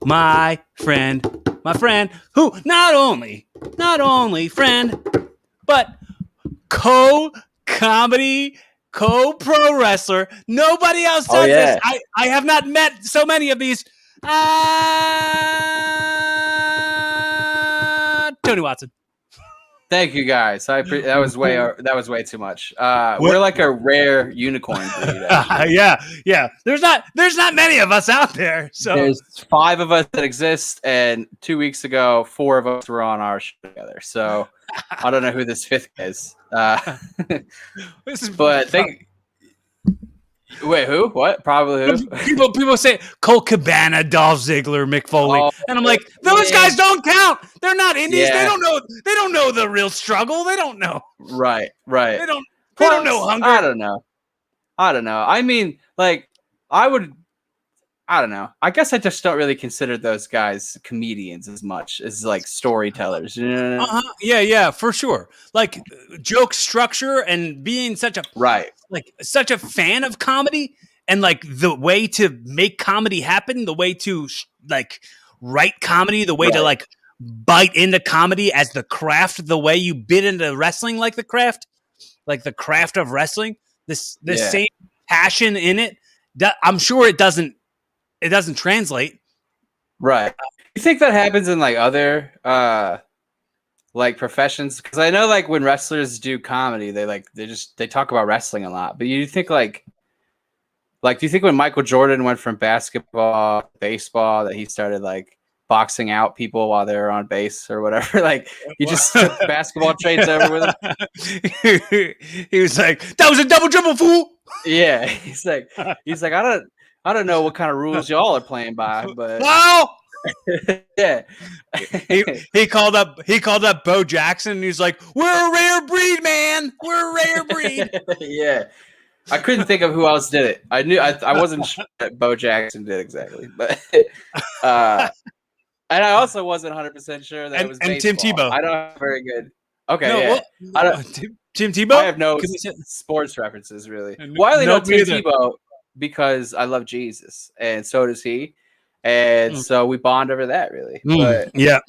My friend, who not only friend, but co-comedy, co-pro wrestler. Nobody else does this. I have not met so many of these. Tony Watson. Thank you, guys. That was way too much. We're like a rare unicorn breed. Yeah. There's not many of us out there. So there's 5 of us that exist, and 2 weeks ago, 4 of us were on our show together. So I don't know who this 5th is. Wait, who? What? Probably who? People say Colt Cabana, Dolph Ziggler, Mick Foley, and I'm like, those guys don't count. They're not indies. Yeah. They don't know the real struggle. They don't know. Right. They don't know hunger. I don't know. I mean, like, I don't know. I guess I just don't really consider those guys comedians as much as like storytellers. You know? Yeah, for sure. Like joke structure and being such a fan of comedy and like the way to make comedy happen, the way to like write comedy, the way to like bite into comedy as the craft, the way you bit into wrestling like the craft of wrestling. This same passion in it. I'm sure it doesn't translate. Right. You think that happens in like other like professions? Because I know like when wrestlers do comedy, they talk about wrestling a lot. But you think like do you think when Michael Jordan went from basketball to baseball that he started like boxing out people while they were on base or whatever? Like he just took basketball trades over with him. He was like, "That was a double dribble, fool." Yeah, he's like, I don't know what kind of rules y'all are playing by, but wow. Yeah. he called up Bo Jackson and he's like, "We're a rare breed, man. We're a rare breed." Yeah. I couldn't think of who else did it. I knew I wasn't sure that Bo Jackson did exactly, but and I also wasn't 100% sure that it was baseball. Tim Tebow. I don't have very good. Okay, no, yeah. Well, Tim Tebow? I have no sports references really. Well, I only know Tim Tebow because I love Jesus, and so does he, and so we bond over that really. But yeah,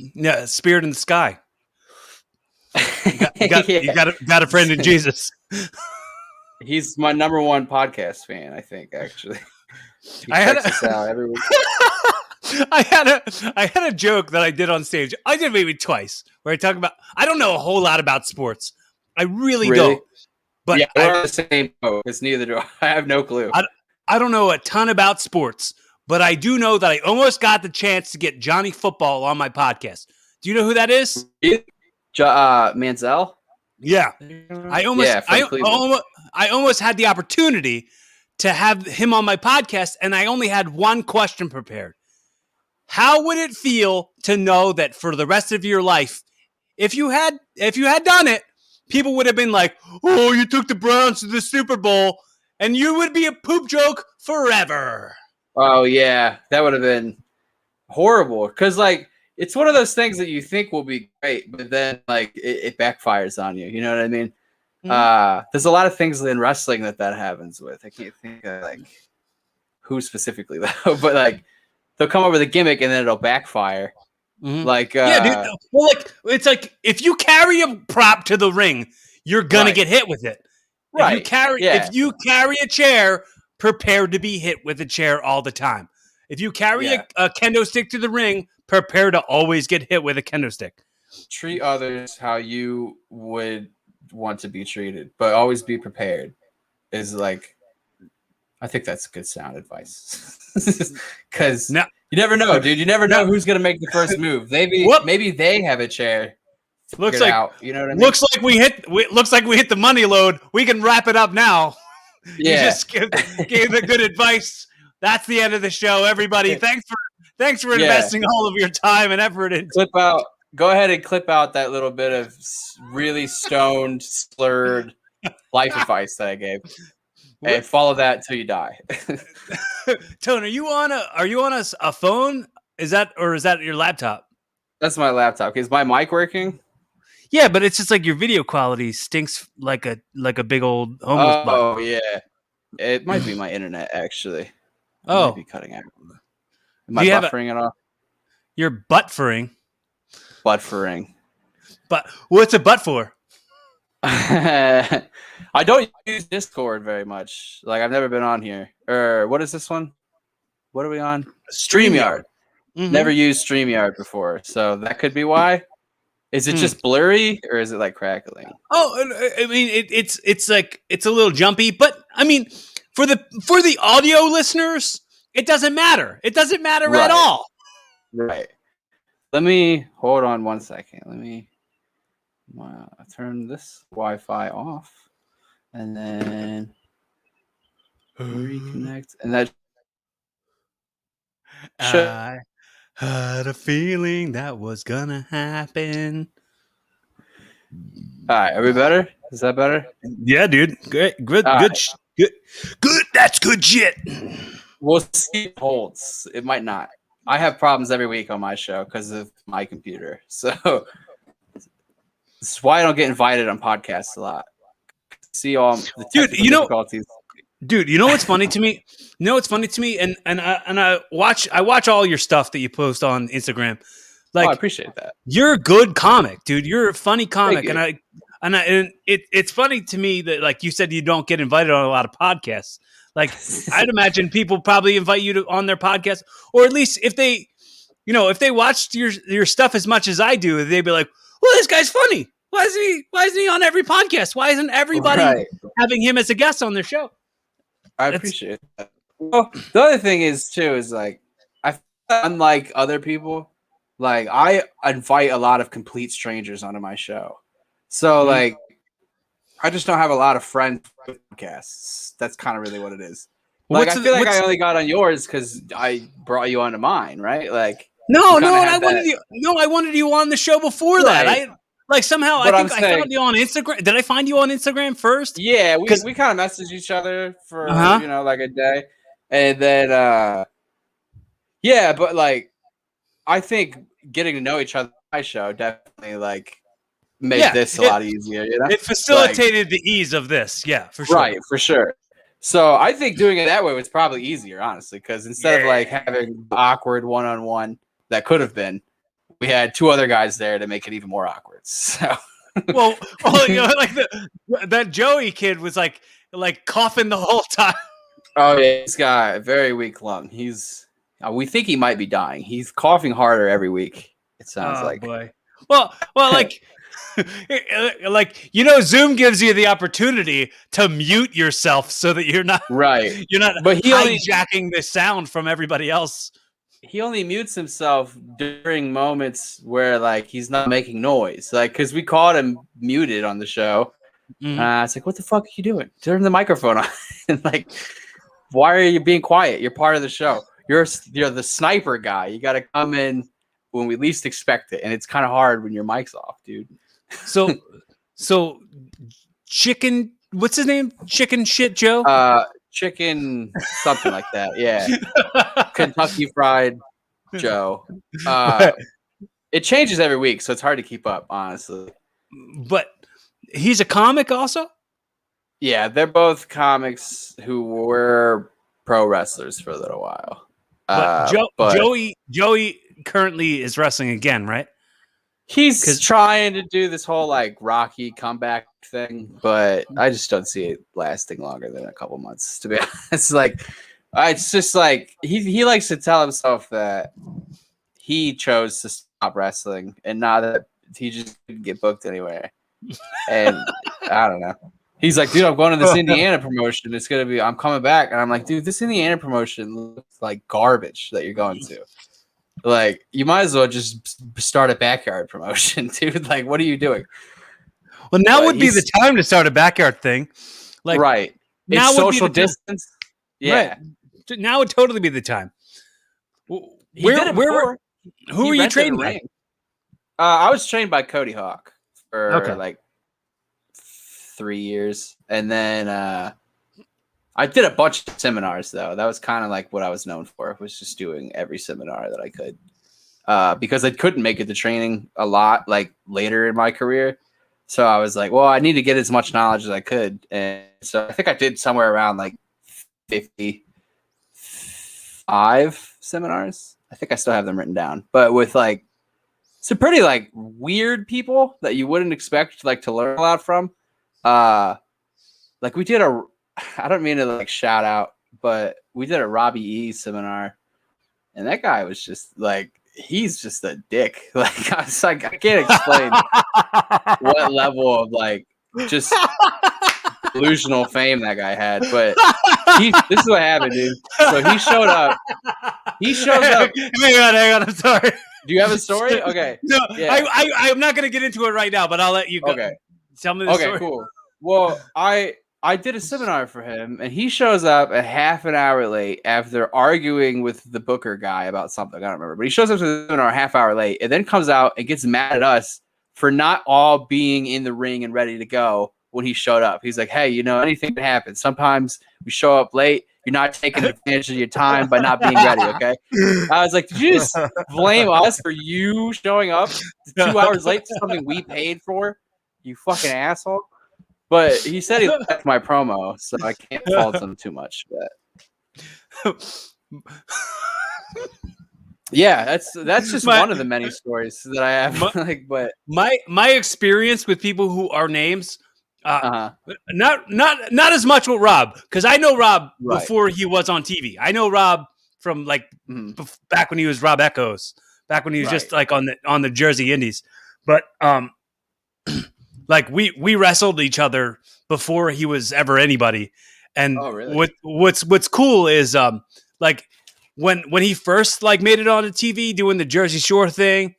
spirit in the sky. You got a friend in Jesus. He's my number 1 podcast fan, I think. Actually, I had us out every week. I had a joke that I did on stage. I did maybe twice where I talk about. I don't know a whole lot about sports. I really don't. But yeah, we're on the same boat. It's neither do I. I have no clue. I don't know a ton about sports, but I do know that I almost got the chance to get Johnny Football on my podcast. Do you know who that is? Manziel? Yeah. I almost had the opportunity to have him on my podcast, and I only had one question prepared. How would it feel to know that for the rest of your life, if you had done it, people would have been like, "Oh, you took the Browns to the Super Bowl," and you would be a poop joke forever. Oh yeah, that would have been horrible. Because like it's one of those things that you think will be great, but then like it backfires on you. You know what I mean? Mm-hmm. There's a lot of things in wrestling that happens with. I can't think of like who specifically though, but like they'll come up with a gimmick and then it'll backfire. Mm-hmm. Like dude, well, like it's like if you carry a prop to the ring, you're gonna get hit with it. Right. If you carry a chair, prepare to be hit with a chair all the time. If you carry a kendo stick to the ring, prepare to always get hit with a kendo stick. Treat others how you would want to be treated, but always be prepared. Is like, I think that's good sound advice. Because you never know, dude. You never know who's gonna make the first move. Maybe they have a chair. Looks like out, you know what I mean? Looks like we hit the money load. We can wrap it up now. Yeah. You just gave the good advice. That's the end of the show, everybody. Thanks for investing all of your time and effort into. Go ahead and clip out that little bit of really stoned, slurred life advice that I gave, and follow that till you die. Tone, are you on a phone? Is that your laptop? That's my laptop. Is my mic working? Yeah, but it's just like your video quality stinks like a big old homeless butt. Oh yeah, it might be my internet actually. It might be cutting out. Am I buffering it off? You're butt-fering. Butt-fering. But what's a butt for? I don't use Discord very much. Like I've never been on here. Or what is this one? What are we on? StreamYard. Mm-hmm. Never used StreamYard before, so that could be why. Is it just blurry or is it like crackling? Oh, I mean it's like it's a little jumpy, but I mean for the audio listeners, it doesn't matter. It doesn't matter at all. Right. Let me hold on 1 second. Let me turn this Wi-Fi off and then reconnect. And that I had a feeling that was gonna happen. All right, are we better? Is that better? Yeah, dude. Great, good. That's good shit. We'll see if it holds. It might not. I have problems every week on my show because of my computer. So this is why I don't get invited on podcasts a lot. See all the difficulties. Dude, you know what's funny to me? And I watch all your stuff that you post on Instagram. Like, I appreciate that. You're a good comic, dude. You're a funny comic, and it's funny to me that, like you said, you don't get invited on a lot of podcasts. Like, I'd imagine people probably invite you on their podcast, or at least if they watched your stuff as much as I do, they'd be like, "Well, this guy's funny. Why isn't he on every podcast? Why isn't everybody having him as a guest on their show?" I appreciate that. Well, the other thing is like, unlike other people, like I invite a lot of complete strangers onto my show. So like, I just don't have a lot of friends with podcasts. That's kind of really what it is. Like, I feel like I only got on yours because I brought you onto mine, right? Like, I wanted you on the show before that. I found you on Instagram. Did I find you on Instagram first? Yeah, we kind of messaged each other for like a day, and then but like I think getting to know each other on my show definitely like made this a lot easier. You know, it facilitated the ease of this. Yeah, for sure. Right, for sure. So I think doing it that way was probably easier, honestly, because instead of like having awkward one-on-one that could have been, we had two other guys there to make it even more awkward. So, well, like that Joey kid was like coughing the whole time. Oh yeah, he's got a very weak lung. We think he might be dying. He's coughing harder every week. It sounds like. Boy. Well, like. Zoom gives you the opportunity to mute yourself so that you're not but hijacking the sound from everybody else. He only mutes himself during moments where like he's not making noise, like because we caught him muted on the show. It's like, what the fuck are you doing? Turn the microphone on. And like, why are you being quiet? You're part of the show. You're the sniper guy. You got to come in when we least expect it, and it's kind of hard when your mic's off, dude. So chicken, what's his name? Chicken shit Joe? Chicken something like that. Yeah. Kentucky Fried Joe. It changes every week, so it's hard to keep up, honestly. But he's a comic also? Yeah, they're both comics who were pro wrestlers for a little while. Joey currently is wrestling again, right? He's trying to do this whole like Rocky comeback thing, but I just don't see it lasting longer than a couple months, to be honest. Like, it's just like he likes to tell himself that he chose to stop wrestling and not that he just couldn't get booked anywhere. And I don't know. He's like, dude, I'm going to this Indiana promotion. I'm coming back. And I'm like, dude, this Indiana promotion looks like garbage that you're going to. Like, you might as well just start a backyard promotion, dude. Like, what are you doing? Well, now would be the time to start a backyard thing. Like, right. Now it's social distance. Yeah. Right. Now would totally be the time. He did it before. Who were you trained by? I was trained by Cody Hawk for like 3 years, and then I did a bunch of seminars though. That was kind of like what I was known for. Was just doing every seminar that I could, because I couldn't make it to training a lot like later in my career. So I was like, well, I need to get as much knowledge as I could, and so I think I did somewhere around like 55 seminars. I think I still have them written down, but with like some pretty like weird people that you wouldn't expect like to learn a lot from. Like we did I don't mean to like shout out, but we did a Robbie E seminar, and that guy was just like, he's just a dick. Like I was like, I can't explain what level of like just delusional fame that guy had, but this is what happened, dude. So he showed up. He shows up. Hang on. I'm sorry. Do you have a story? Okay. No, yeah. I'm not going to get into it right now, but I'll let you go. Okay. Tell me the story. Okay, cool. Well, I did a seminar for him, and he shows up a half an hour late after arguing with the booker guy about something. I don't remember. But he shows up to the seminar a half hour late and then comes out and gets mad at us for not all being in the ring and ready to go when he showed up. He's like, hey, anything can happen. Sometimes we show up late. You're not taking advantage of your time by not being ready, okay? I was like, did you just blame us for you showing up 2 hours late to something we paid for? You fucking asshole. But he said he liked my promo, so I can't fault him too much. But yeah, that's just one of the many stories that I have. But my experience with people who are names, not as much with Rob, because I know Rob before he was on TV. I know Rob from like back when he was Rob Echoes, back when he was just like on the Jersey Indies. But like we wrestled each other before he was ever anybody. And what's cool is like when he first like made it on the TV doing the Jersey Shore thing,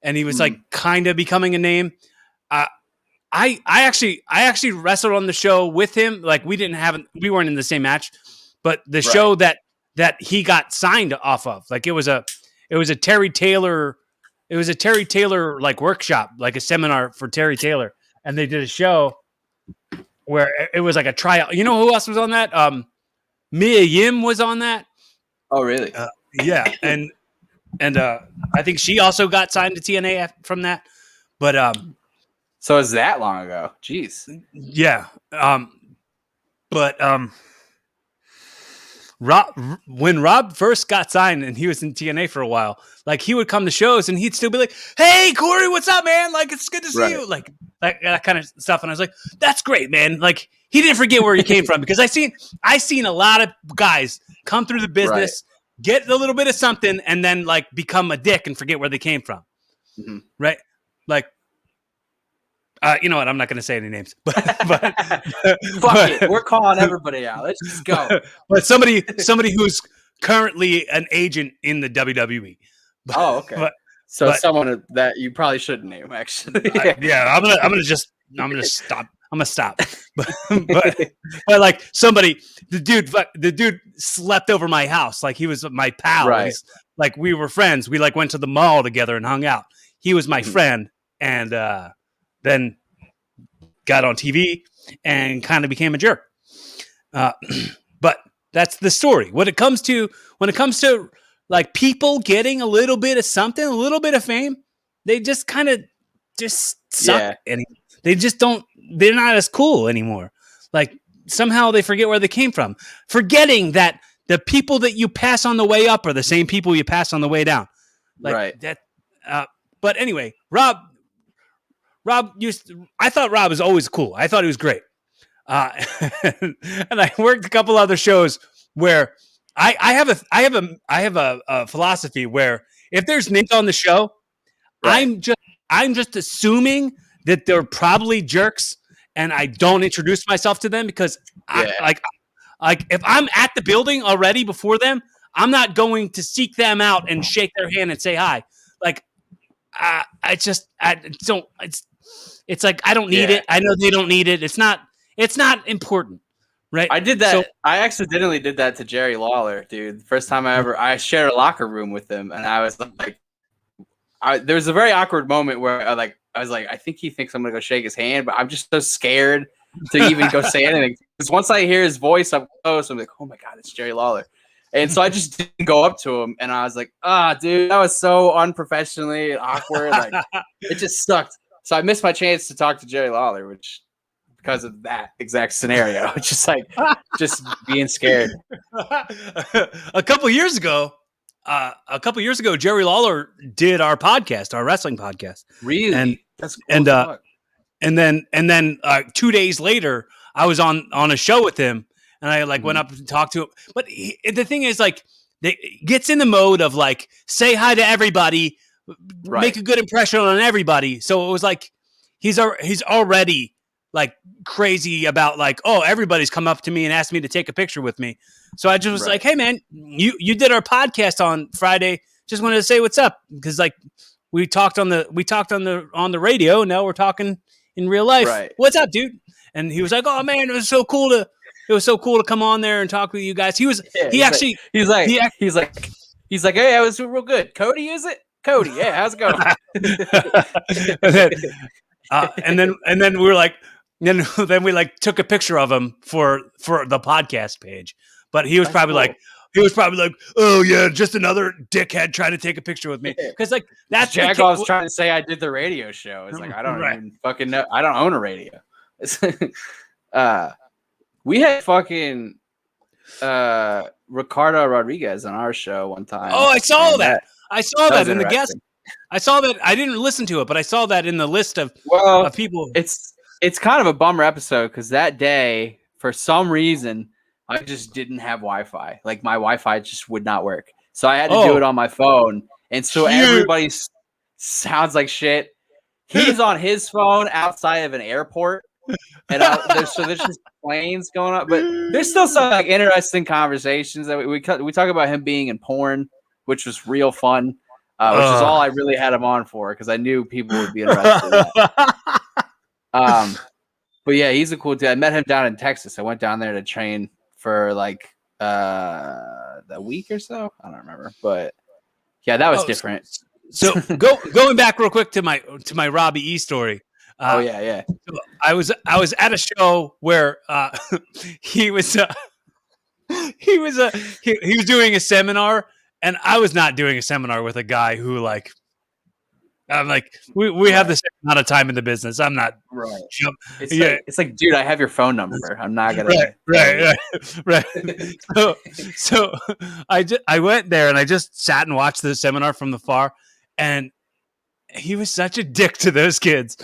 and he was like kind of becoming a name. I actually wrestled on the show with him. Like we weren't in the same match, but the show that he got signed off of, like it was a Terry Taylor like workshop, like a seminar for Terry Taylor. And they did a show where it was like a tryout. You know who else was on that? Mia Yim was on that. Oh, really? Yeah. And I think she also got signed to TNA from that. But so is that long ago? Jeez. Yeah. When Rob first got signed and he was in TNA for a while, like he would come to shows and he'd still be like, "Hey, Corey, what's up, man? Like it's good to see you." Like that kind of stuff. And I was like, "That's great, man." Like he didn't forget where he came from, because I seen a lot of guys come through the business, get a little bit of something, and then like become a dick and forget where they came from. Mm-hmm. Right? Like. You know what? I'm not going to say any names, but fuck it. We're calling everybody out. Let's just go. But somebody who's currently an agent in the WWE. Okay. But someone that you probably shouldn't name, actually. I'm gonna stop. I'm gonna stop. But like the dude slept over my house. Like he was my pal. Right. Like we were friends. We like went to the mall together and hung out. He was my friend, and then got on TV and kind of became a jerk. But that's the story. When it comes to like people getting a little bit of something, a little bit of fame, they just kind of just suck. Yeah. And they're not as cool anymore. Like somehow they forget where they came from, forgetting that the people that you pass on the way up are the same people you pass on the way down. Like that. But anyway, I thought Rob was always cool. I thought he was great. And I worked a couple other shows where I have a philosophy where if there's names on the show, I'm just assuming that they're probably jerks, and I don't introduce myself to them because I if I'm at the building already before them, I'm not going to seek them out and shake their hand and say hi. Like it's like I don't need it. I know they don't need it. It's not important. right? I did that. So, I accidentally did that to Jerry Lawler, dude. First time I shared a locker room with him, and I was like, there was a very awkward moment where I was like, I think he thinks I'm gonna go shake his hand, but I'm just so scared to even go say anything. Because once I hear his voice up close, I'm like, oh my god, it's Jerry Lawler. And so I just didn't go up to him, and I was like, dude, that was so unprofessionally and awkward. Like, it just sucked. So I missed my chance to talk to Jerry Lawler, which because of that exact scenario, just being scared. A couple years ago, Jerry Lawler did our podcast, our wrestling podcast. Really? And that's cool. And then 2 days later, I was on a show with him. And I went up and talked to him. But the thing is, gets in the mode of say hi to everybody, make a good impression on everybody. So it was he's already crazy about everybody's come up to me and asked me to take a picture with me. So I just was like, hey man, you did our podcast on Friday. Just wanted to say what's up because we talked on the radio. Now we're talking in real life. Right. What's up, dude? And he was like, oh man, it was so cool to come on there and talk with you guys. He's like, hey, I was real good. Cody, is it? Cody, yeah, how's it going? and then we were like, then we took a picture of him for the podcast page. But he was probably like, oh yeah, just another dickhead trying to take a picture with me. Because that's Jackoff's trying to say I did the radio show. It's I don't even fucking know. I don't own a radio. We had fucking Ricardo Rodriguez on our show one time. Oh, I saw that. I saw that in the guest. I saw that. I didn't listen to it, but I saw that in the list of people. It's kind of a bummer episode because that day, for some reason, I just didn't have Wi-Fi. My Wi-Fi just would not work. So I had to do it on my phone. And so everybody sounds like shit. He's on his phone outside of an airport. And there's just planes going on. But there's still some interesting conversations that we talk about him being in porn, which was real fun, which is all I really had him on for because I knew people would be interested in that. But yeah, he's a cool dude. I met him down in Texas. I went down there to train for a week or so. I don't remember, but yeah, that was different. So going back real quick to my Robbie E story. Yeah. So I was at a show where he was doing a seminar, and I was not doing a seminar with a guy who I'm we have the same amount of time in the business. I'm not right. It's dude, I have your phone number. I'm not gonna right. So I went there and I just sat and watched the seminar from the far, and he was such a dick to those kids.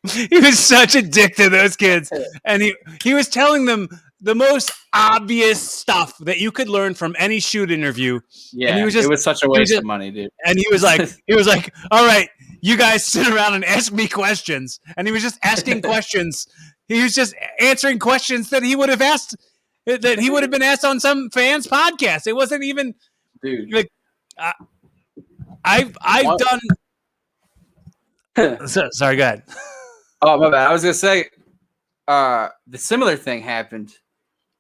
He was such a dick to those kids, and he was telling them the most obvious stuff that you could learn from any shoot interview. Yeah, and it was such a waste of money, dude. And he was like, all right, you guys sit around and ask me questions. And he was just asking questions. He was just answering questions that he would have been asked on some fan's podcast. It wasn't even, dude. I've done. Sorry, go ahead. Oh, my bad. I was gonna say, the similar thing happened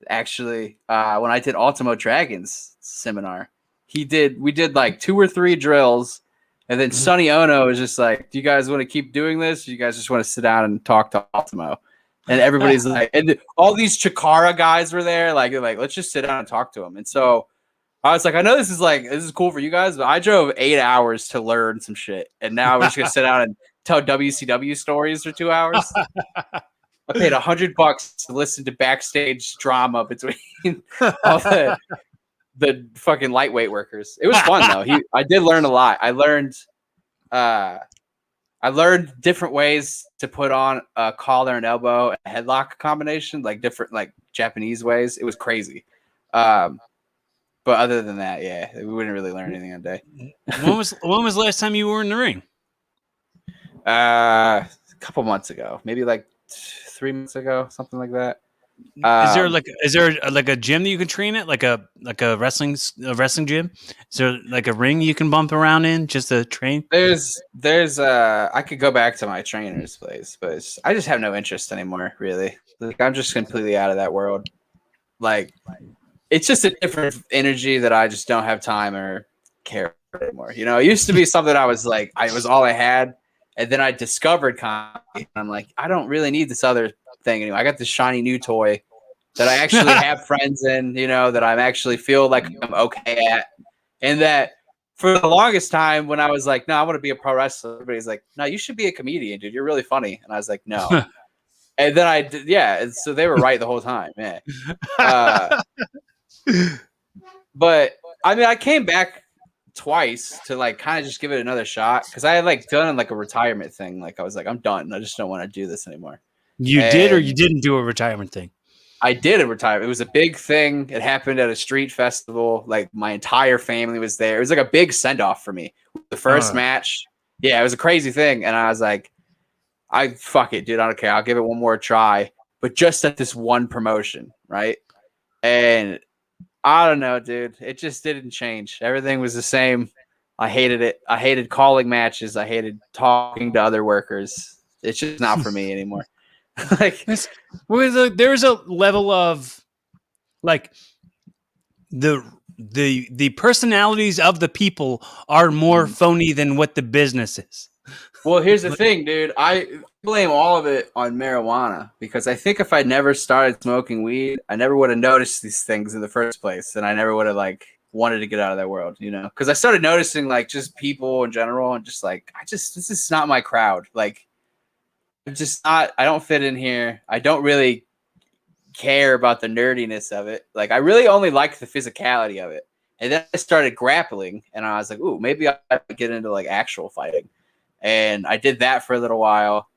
actually when I did Ultimo Dragon's seminar. We did 2 or 3 drills, and then Sonny Ono was just like, "Do you guys want to keep doing this? Or you guys just want to sit down and talk to Ultimo?" And everybody's and all these Chikara guys were there, let's just sit down and talk to him. And so I was like, I know this is cool for you guys, but I drove 8 hours to learn some shit, and now we're just gonna sit down and tell WCW stories for 2 hours. I paid $100 to listen to backstage drama between all the fucking lightweight workers. It was fun though. I did learn a lot. I learned different ways to put on a collar and elbow and headlock combination, different Japanese ways. It was crazy. But other than that, yeah, we wouldn't really learn anything on day. When was the last time you were in the ring? A couple months ago, maybe 3 months ago, something like that. Is there like a gym that you can train at, like a wrestling gym? Is there like a ring you can bump around in just to train? There's I could go back to my trainer's place, but I just have no interest anymore, really. Like I'm just completely out of that world. Like it's just a different energy that I just don't have time or care for anymore. You know, it used to be something I was like, it was all I had, and then I discovered comedy, and I'm like, I don't really need this other thing anymore. I got this shiny new toy that I actually have friends in, you know, that I actually feel like I'm okay at, and that for the longest time when I was like, no, I want to be a pro wrestler, everybody's like, no, you should be a comedian, dude. You're really funny, and I was like, no. And then I did, yeah. And so they were right the whole time, man. But I mean, I came back twice to like kind of just give it another shot because I had like done like a retirement thing. Like I was like, I'm done. I just don't want to do this anymore. You did or you didn't do a retirement thing? I did a retirement. It was a big thing. It happened at a street festival. Like my entire family was there. It was like a big send off for me. The first match. Yeah, it was a crazy thing. And I was like, fuck it, dude. I don't care. I'll give it one more try. But just at this one promotion, right? And I don't know, dude. It just didn't change. Everything was the same. I hated it. I hated calling matches. I hated talking to other workers. It's just not for me anymore. Like there's a level of like the personalities of the people are more phony than what the business is. Well, here's the thing, dude. I blame all of it on marijuana because I think if I never started smoking weed, I never would have noticed these things in the first place, and I never would have like wanted to get out of that world, you know? Because I started noticing like just people in general, and just like this is not my crowd. Like, I don't fit in here. I don't really care about the nerdiness of it. Like, I really only like the physicality of it. And then I started grappling, and I was like, ooh, maybe I could get into like actual fighting. And I did that for a little while.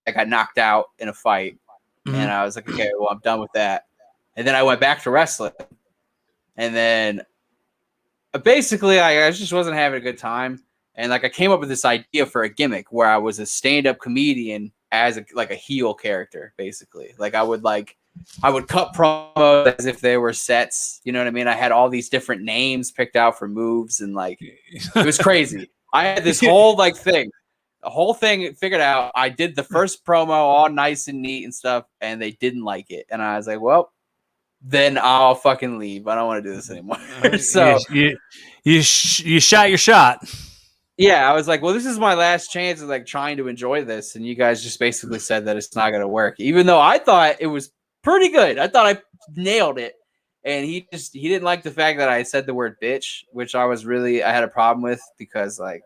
I got knocked out in a fight, and I was like, okay, well, I'm done with that. And then I went back to wrestling, and then basically I just wasn't having a good time. And like I came up with this idea for a gimmick where I was a stand-up comedian as a heel character, basically. Like I would cut promos as if they were sets. You know what I mean? I had all these different names picked out for moves, and like it was crazy. I had this whole like thing. The whole thing figured out. I did the first promo all nice and neat and stuff, and they didn't like it. And I was like, well, then I'll fucking leave. I don't want to do this anymore. So you shot your shot. Yeah, I was like, well, this is my last chance of like trying to enjoy this. And you guys just basically said that it's not going to work, even though I thought it was pretty good. I thought I nailed it. And he didn't like the fact that I said the word bitch, which I had a problem with because like,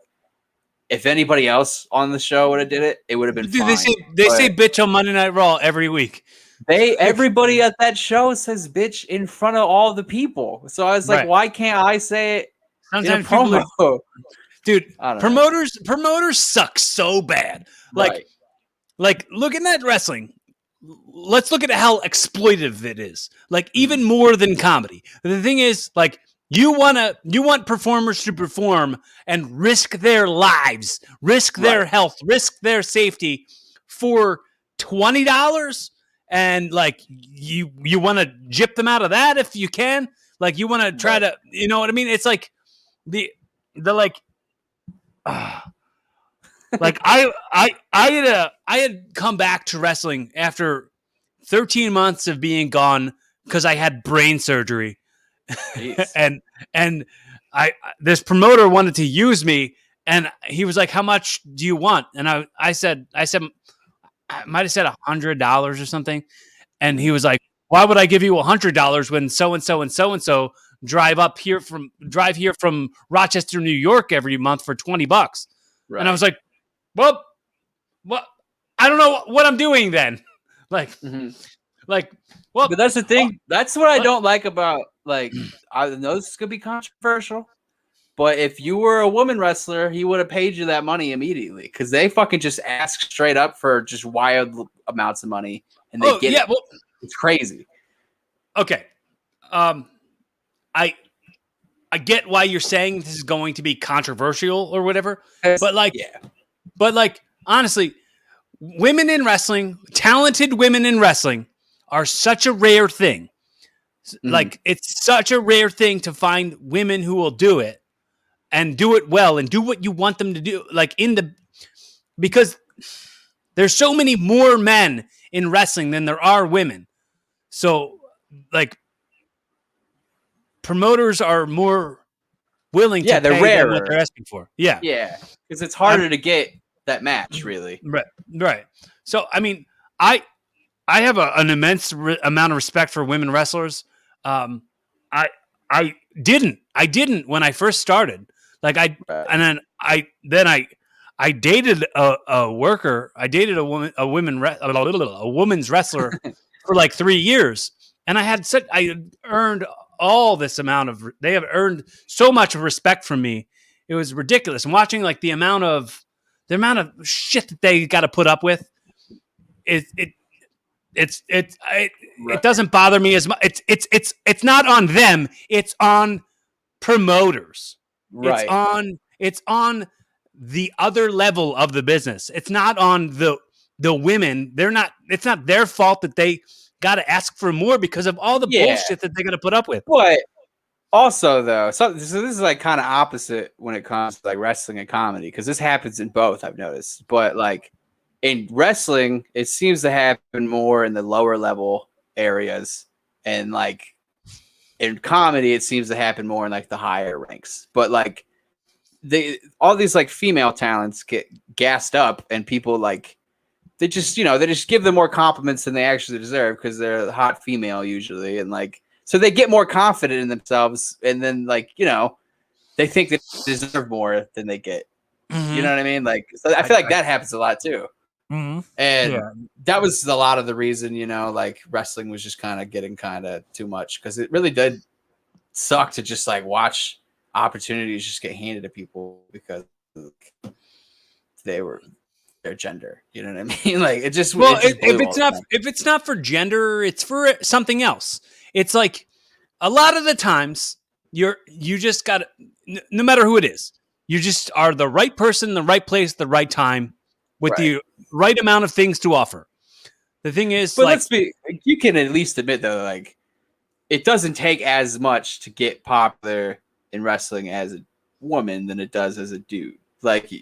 if anybody else on the show would have did it, it would have been fine. They say bitch on Monday Night Raw every week. Everybody at that show says bitch in front of all the people. So I was like, why can't I say it in a promo? Dude, promoters suck so bad. Like looking at wrestling, let's look at how exploitive it is. Like even more than comedy. The thing is, like, you want performers to perform and risk their lives, risk their health, risk their safety for $20, and like you want to gyp them out of that if you can. Like you want to try to, you know what I mean? It's like the like. Like I had come back to wrestling after 13 months of being gone because I had brain surgery. and this promoter wanted to use me, and he was like, how much do you want? And I said I might have said $100 or something, and he was like, why would I give you $100 when so and so and so and so drive here from Rochester, New York every month for $20? Right. And I was like, well, I don't know what I'm doing then. Like, well, but that's the thing. That's what I don't like about, like, I know this could be controversial, but if you were a woman wrestler, he would have paid you that money immediately because they fucking just ask straight up for just wild amounts of money, and they get it. Well, it's crazy. Okay. I get why you're saying this is going to be controversial or whatever, but like honestly, women in wrestling, talented women in wrestling, are such a rare thing. Mm-hmm. Like, it's such a rare thing to find women who will do it and do it well and do what you want them to do. Like, because there's so many more men in wrestling than there are women. So, like, promoters are more willing to they're pay rarer than what they're asking for. Yeah. Because it's harder to get that match, really. Right. So, I mean, I have an immense amount of respect for women wrestlers. I didn't when I first started. Like, I dated a worker. I dated a woman's wrestler for like 3 years, and I earned all this amount of. They have earned so much respect from me. It was ridiculous. And watching like the amount of shit that they got to put up with. It doesn't bother me as much. It's not on them. It's on promoters. Right. It's on the other level of the business. It's not on the women. It's not their fault that they got to ask for more because of all the bullshit that they're going to put up with. But also, though, so this is like kind of opposite when it comes to like wrestling and comedy, because this happens in both, I've noticed. But like in wrestling, it seems to happen more in the lower level areas, and like in comedy, it seems to happen more in like the higher ranks. But like all these like female talents get gassed up, and people like they just give them more compliments than they actually deserve because they're a hot female usually, and like so they get more confident in themselves, and then like they think they deserve more than they get. Mm-hmm. You know what I mean? Like, so I feel like that happens a lot too. Mm-hmm. And that was a lot of the reason, like wrestling was just kind of getting kind of too much, because it really did suck to just like watch opportunities just get handed to people because they were their gender. You know what I mean? Like it just if it's not for gender, it's for something else. It's like a lot of the times you just got to, no matter who it is, you just are the right person, the right place, the right time, with the right amount of things to offer. The thing is, but you can at least admit though, like it doesn't take as much to get popular in wrestling as a woman than it does as a dude. Like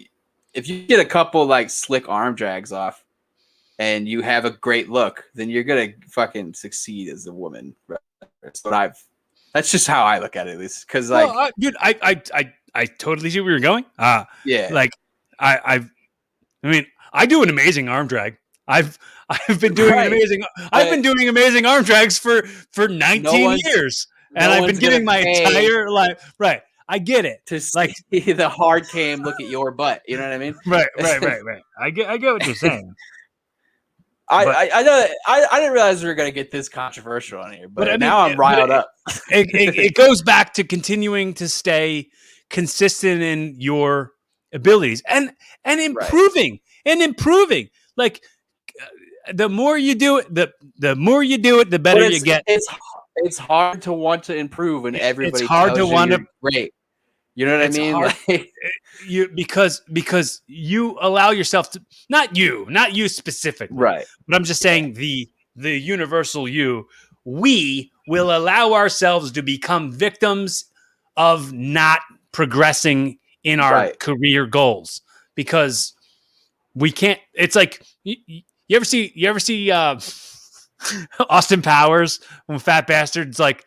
if you get a couple like slick arm drags off and you have a great look, then you're gonna fucking succeed as a woman. That's just how I look at it, at least. Because like, dude, I totally see where you're going. Like I mean, I do an amazing arm drag. I've been doing I've been doing amazing arm drags for 19 years, and I've been giving my entire life. Right, I get it. To like see the hard cam look at your butt. You know what I mean? Right. I get what you're saying. I know. I didn't realize we were going to get this controversial on here, but now I'm riled up. It goes back to continuing to stay consistent in your abilities and improving and improving. Like the more you do it, the more you do it, the better you get. It's hard to want to improve when everybody. It's hard to want to. Great. You know what I mean? Like, because you allow yourself to not you specifically, right? But I'm just saying the universal you. We will allow ourselves to become victims of not progressing in our career goals because we can't. It's like you ever see Austin Powers when Fat Bastard's like,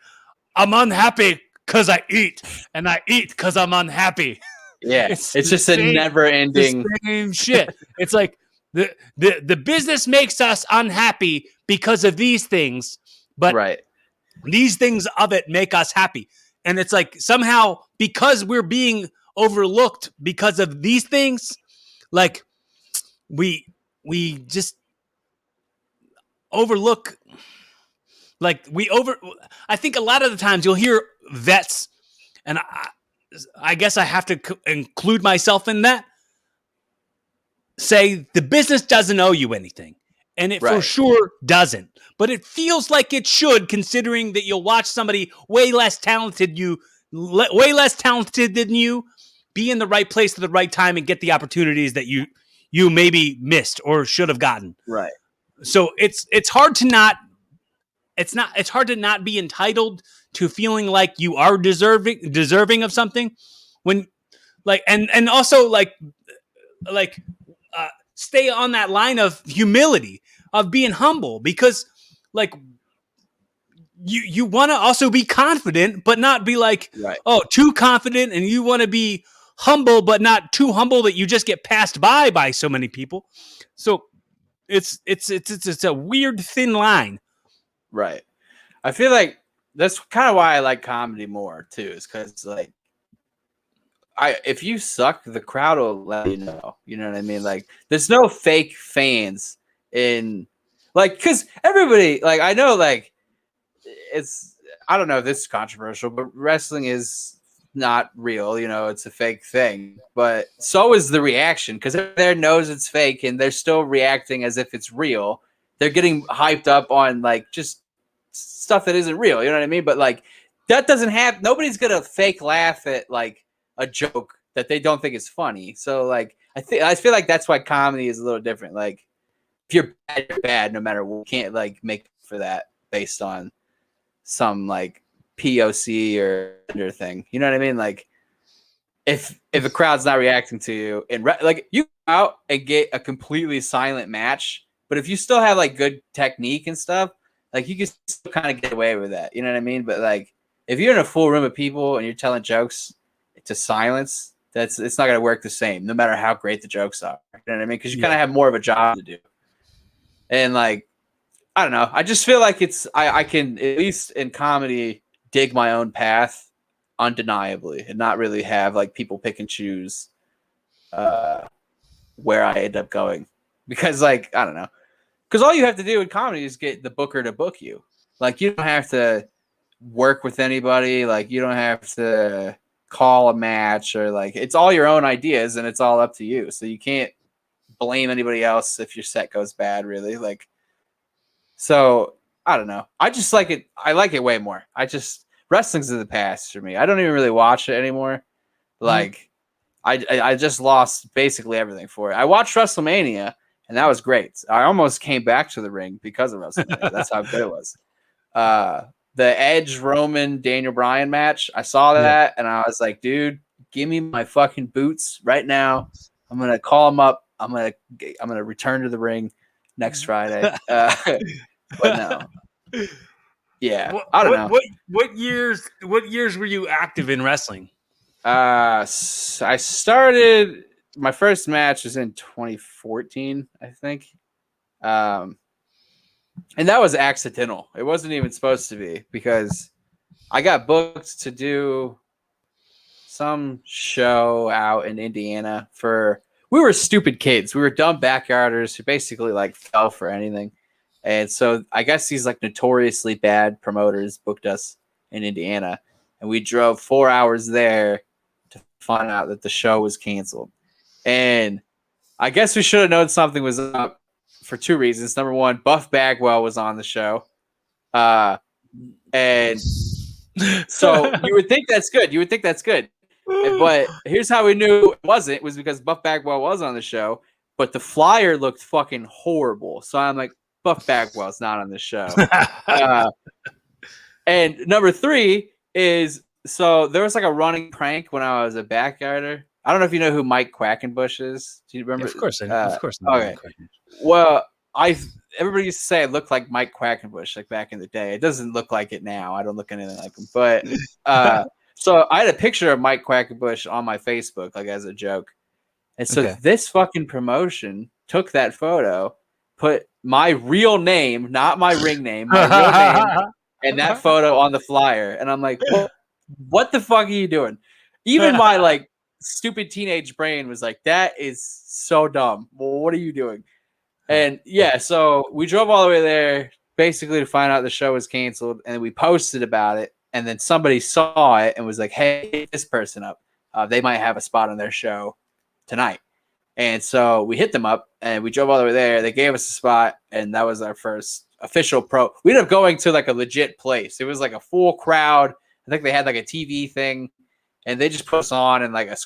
I'm unhappy because I eat, and I eat because I'm unhappy. Yeah, it's just a never-ending same shit. It's like the business makes us unhappy because of these things, but these things of it make us happy. And it's like somehow because we're being overlooked because of these things, like we just overlook. Like I think a lot of the times you'll hear vets, and I guess I have to include myself in that, say the business doesn't owe you anything. And it for sure doesn't. But it feels like it should, considering that you'll watch somebody way less talented than you be in the right place at the right time and get the opportunities that you maybe missed or should have gotten. Right. So it's hard to not it's hard to not be entitled to feeling like you are deserving of something when like and also like stay on that line of humility, of being humble, because like you want to also be confident but not be like too confident, and you want to be humble but not too humble that you just get passed by so many people. So it's a weird thin line. Right. I feel like that's kind of why I like comedy more too, is because like if you suck, the crowd will let you know. You know what I mean? Like there's no fake fans in like, because everybody, like, I know, like, it's, I don't know if this is controversial, but wrestling is not real. You know, it's a fake thing, but so is the reaction, because everyone knows it's fake and they're still reacting as if it's real. They're getting hyped up on like just stuff that isn't real. You know what I mean? But like that doesn't have, nobody's going to fake laugh at like a joke that they don't think is funny. So like, I feel like that's why comedy is a little different. Like if you're bad, no matter what, you can't like make for that based on some like POC or thing. You know what I mean? Like if the crowd's not reacting to you, and like you go out and get a completely silent match, but if you still have like good technique and stuff, like you can still kind of get away with that. You know what I mean? But like if you're in a full room of people and you're telling jokes to silence, it's not going to work the same, no matter how great the jokes are. You know what I mean? Because you kind of have more of a job to do. And like, I don't know. I just feel like I can, at least in comedy, dig my own path undeniably and not really have like people pick and choose where I end up going. Because like, I don't know. Because all you have to do in comedy is get the booker to book you. Like you don't have to work with anybody. Like you don't have to call a match, or like it's all your own ideas and it's all up to you. So you can't blame anybody else if your set goes bad, really. Like, so I don't know. I just like it. I like it way more. Wrestling's in the past for me. I don't even really watch it anymore. Like I just lost basically everything for it. I watched WrestleMania and that was great. I almost came back to the ring because of WrestleMania. That's how good it was. The Edge, Roman, Daniel Bryan match, I saw that and I was like, dude, give me my fucking boots right now. I'm gonna call them up. I'm gonna return to the ring next Friday. But no, yeah, I don't know. What years were you active in wrestling? I started, my first match was in 2014, I think. And that was accidental. It wasn't even supposed to be, because I got booked to do some show out in Indiana we were stupid kids. We were dumb backyarders who basically like fell for anything. And so I guess these like notoriously bad promoters booked us in Indiana, and we drove 4 hours there to find out that the show was canceled. And I guess we should have known something was up for two reasons. Number one, Buff Bagwell was on the show. And so you would think that's good. But here's how we knew it wasn't. It was because Buff Bagwell was on the show, but the flyer looked fucking horrible. So I'm like, Buff Bagwell's not on the show. And number three is, so there was like a running prank when I was a backyarder. I don't know if you know who Mike Quackenbush is. Do you remember? Yeah, of course. Okay. Well, everybody used to say I looked like Mike Quackenbush like back in the day. It doesn't look like it now. I don't look anything like him. But so I had a picture of Mike Quackenbush on my Facebook, like as a joke. And so this fucking promotion took that photo, put my real name, not my ring name, my real name, and that photo on the flyer. And I'm like, what the fuck are you doing? Even my like stupid teenage brain was like, that is so dumb. Well, what are you doing? And yeah, so we drove all the way there basically to find out the show was canceled, and we posted about it, and then somebody saw it and was like, hey, hit this person up. They might have a spot on their show tonight. And so we hit them up and we drove all the way there. They gave us a spot, and that was our first official pro. We ended up going to like a legit place. It was like a full crowd. I think they had like a TV thing, and they just put us on in like a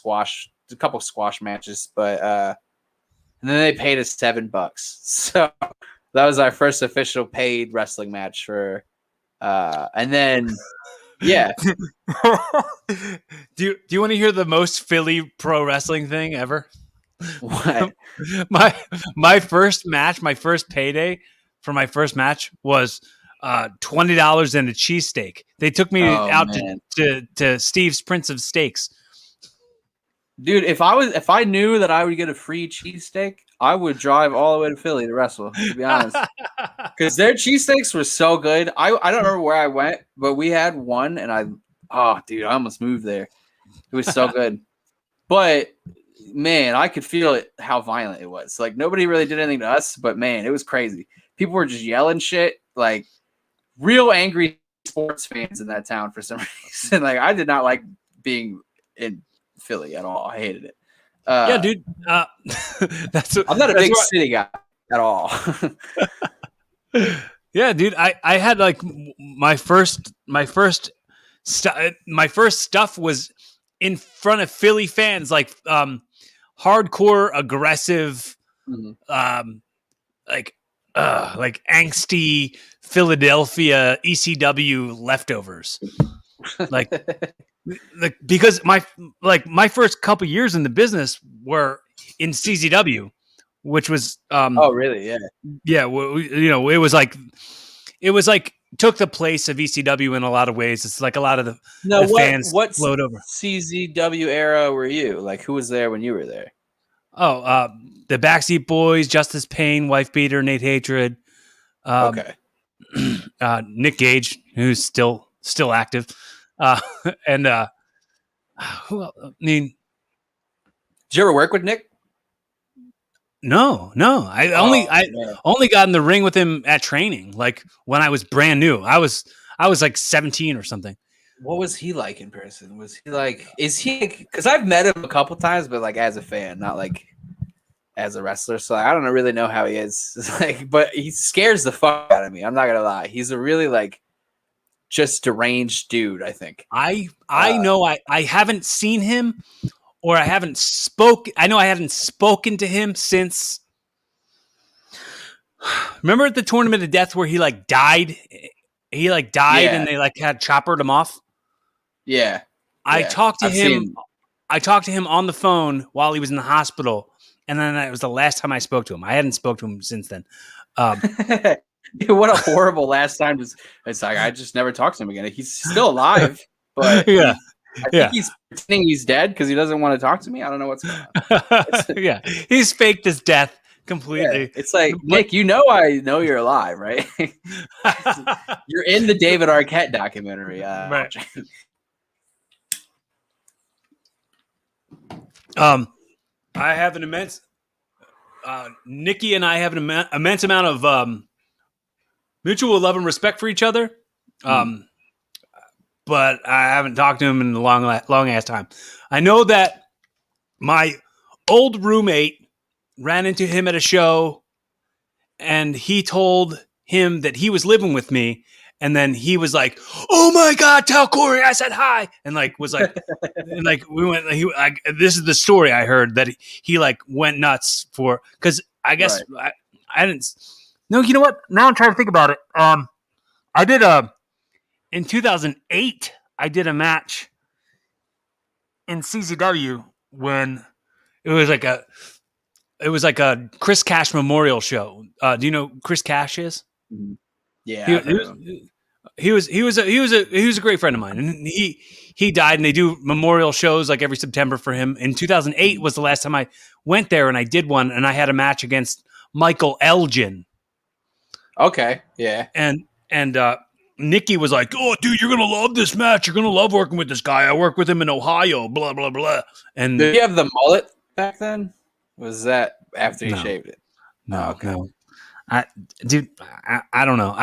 couple squash matches, but and then they paid us $7. So that was our first official paid wrestling match for And then, yeah. Do you want to hear the most Philly pro wrestling thing ever? What? my first match, my first payday for my first match was $20 and a cheesesteak. They took me out to Steve's Prince of Steaks. Dude, if I knew that I would get a free cheesesteak, I would drive all the way to Philly to wrestle, to be honest. Because their cheesesteaks were so good. I don't remember where I went, but we had one, and I almost moved there. It was so good. But, man, I could feel it, how violent it was. Like, nobody really did anything to us, but, man, it was crazy. People were just yelling shit, like, real angry sports fans in that town for some reason. Like, I did not like being in Philly at all. I hated it. Yeah, dude. I'm not a big city guy at all. Yeah, dude. I had like my first stuff was in front of Philly fans, like hardcore, aggressive, like angsty Philadelphia ECW leftovers. Like because my first couple years in the business were in CZW, which was oh really? Yeah. It was like took the place of ECW in a lot of ways. It's like a lot of the fans flowed over. CZW era were you? Like, who was there when you were there? Oh, the Backseat Boys, Justice Payne, Wife Beater, Nate Hatred. Okay. Nick Gage, who's still active. And who else? I mean, did you ever work with Nick? No. I only got in the ring with him at training, like when I was brand new. I was like 17 or something. What was he like in person? Was he like? Is he? Because I've met him a couple times, but like as a fan, not like as a wrestler. So I don't really know how he is. It's like, but he scares the fuck out of me. I'm not gonna lie. He's a really like just deranged dude, I think. I know I haven't seen him, or I haven't spoken. I know I haven't spoken to him since. Remember at the Tournament of Death where he like died? He like died and they like had choppered him off. Yeah. I talked to him. I talked to him on the phone while he was in the hospital, and then that was the last time I spoke to him. I hadn't spoke to him since then. What a horrible last time. It's like I just never talked to him again. He's still alive, but I think he's pretending he's dead because he doesn't want to talk to me. I don't know what's going on. Yeah, he's faked his death completely. Yeah. It's like, Nick, I know you're alive, right? You're in the David Arquette documentary. Right. I have an immense. Nikki and I have an immense amount of mutual love and respect for each other. But I haven't talked to him in a long ass time. I know that my old roommate ran into him at a show, and he told him that he was living with me. And then he was like, "Oh my God, tell Corey I said hi." And like, was like, and like, we went, this is the story I heard that he like went nuts for, cause I guess I didn't no, you know what? Now I'm trying to think about it. I did in 2008, I did a match in CZW when it was like a Chris Cash memorial show. Do you know who Chris Cash is? Mm-hmm. Yeah, he was a great friend of mine, and he died. And they do memorial shows like every September for him. In 2008 was the last time I went there, and I did one, and I had a match against Michael Elgin. Okay, yeah, and Nikki was like, "Oh, dude, you're gonna love this match. You're gonna love working with this guy. I work with him in Ohio." Blah blah blah. And did he have the mullet back then? Was that after he shaved it? No, okay. No. I don't know.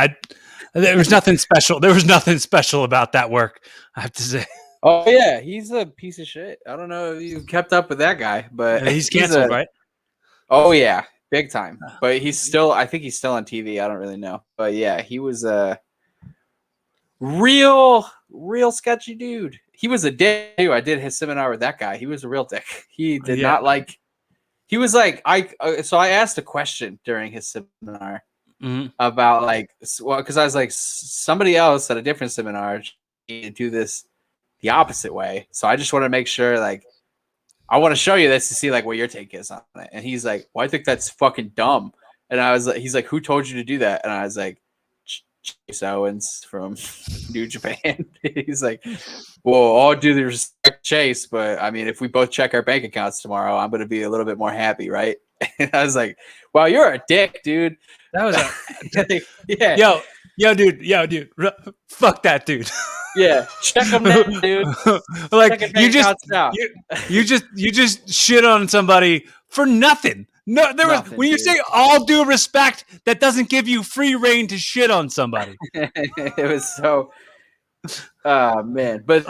There was nothing special. There was nothing special about that work, I have to say. Oh yeah, he's a piece of shit. I don't know if you kept up with that guy, but he's canceled, right? Oh yeah, big time. But I think he's still on TV. I don't really know. But yeah, he was a real sketchy dude. He was a dick too. I did his seminar with that guy. He was a real dick. He did not like. He was like, so I asked a question during his seminar, about like, well, because I was like, somebody else at a different seminar to do this the opposite way. So I just want to make sure, like, I want to show you this to see like what your take is on it. And he's like, well, I think that's fucking dumb. And I was like, he's like, who told you to do that? And I was like, Chase Owens from New Japan. He's like, well, all due the respect, Chase, but I mean, if we both check our bank accounts tomorrow, I'm going to be a little bit more happy, right? And I was like, well, you're a dick, dude. That was yeah. Yo, dude. Fuck that dude. Yeah, check them down, dude. Like you just shit on somebody for nothing. No, there was when you say all due respect, that doesn't give you free reign to shit on somebody. It was so, man. But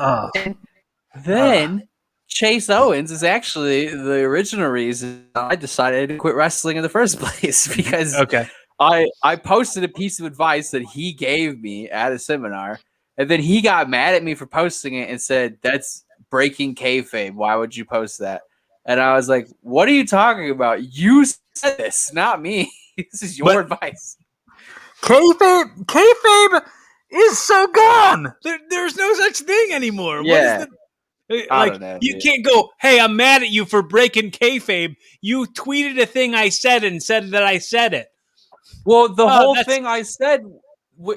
then Chase Owens is actually the original reason I decided to quit wrestling in the first place, because I posted a piece of advice that he gave me at a seminar. And then he got mad at me for posting it and said, that's breaking kayfabe. Why would you post that? And I was like, what are you talking about? You said this, not me. This is your advice. Kayfabe is so gone. There's no such thing anymore. Yeah. I don't know, you can't go, hey, I'm mad at you for breaking kayfabe. You tweeted a thing I said and said that I said it. Well, the whole thing I said,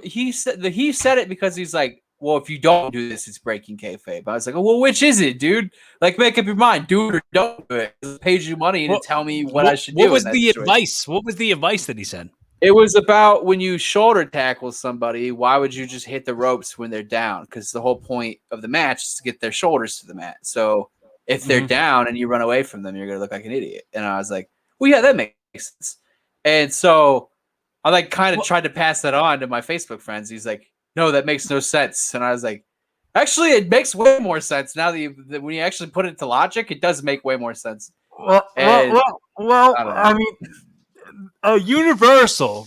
he said it because he's like, well, if you don't do this, it's breaking kayfabe. I was like, oh, well, which is it, dude? Like, make up your mind. Do it or don't do it. I paid you money to tell me what I should do. What was the advice? What was the advice that he said? It was about when you shoulder tackle somebody, why would you just hit the ropes when they're down? Because the whole point of the match is to get their shoulders to the mat. So if they're down and you run away from them, you're going to look like an idiot. And I was like, well, yeah, that makes sense. And so I like kind of tried to pass that on to my Facebook friends. He's like, no, that makes no sense. And I was like, actually, it makes way more sense now that when you actually put it to logic, it does make way more sense. Well, I mean, a universal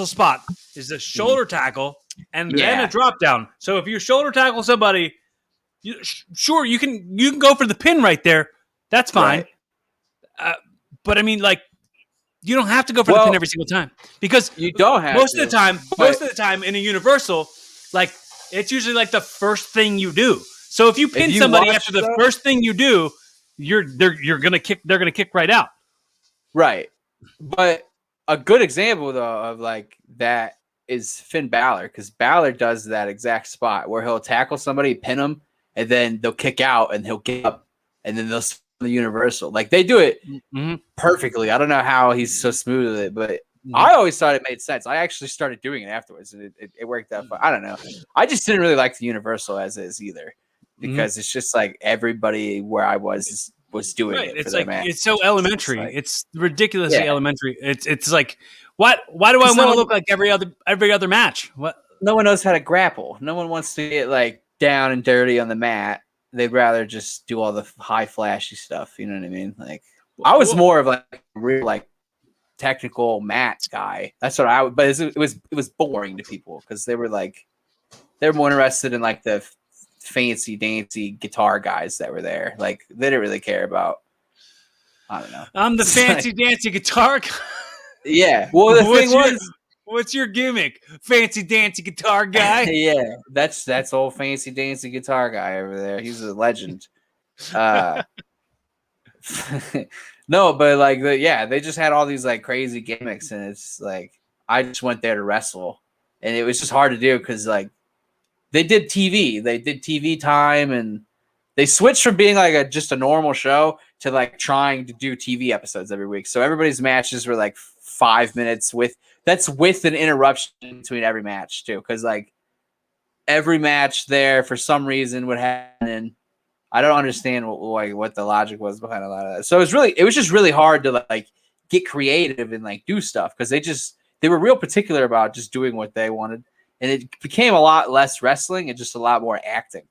spot is a shoulder tackle and then a drop down. So if you shoulder tackle somebody, sure, you can go for the pin right there. That's fine. Right. But I mean, like, you don't have to go for the pin every single time, because you don't have most of the time in a universal, like, it's usually like the first thing you do. So if you pin somebody after the first thing you do, they're gonna kick right out. Right. But a good example though of like that is Finn Balor, because Balor does that exact spot where he'll tackle somebody, pin them, and then they'll kick out and he'll get up and then they'll the universal. Like, they do it perfectly. I don't know how he's so smooth with it, but I always thought it made sense. I actually started doing it afterwards, and it worked out fine. I don't know. I just didn't really like the universal as is either, because it's just like everybody where I was doing it. It's like it's so elementary. It's ridiculously elementary. It's like, why do I want to look like every other match? What? No one knows how to grapple. No one wants to get like down and dirty on the mat. They'd rather just do all the high flashy stuff. You know what I mean? Like, I was more of like a real like technical mat guy. That's what I would, but it was boring to people because they were more interested in like the fancy dancy guitar guys that were there. Like, they didn't really care about, I don't know. I'm the fancy dancy guitar guy. Yeah. Well, the thing was, what's your gimmick? Fancy dancy guitar guy? Yeah, that's old fancy dancy guitar guy over there. He's a legend. No, but like they just had all these like crazy gimmicks, and it's like I just went there to wrestle, and it was just hard to do because like they did TV time, and they switched from being like just a normal show to like trying to do TV episodes every week. So everybody's matches were like 5 minutes with an interruption between every match too, because like every match there for some reason would happen, and I don't understand what the logic was behind a lot of that. So it was just really hard to like get creative and like do stuff, because they were real particular about just doing what they wanted, and it became a lot less wrestling and just a lot more acting.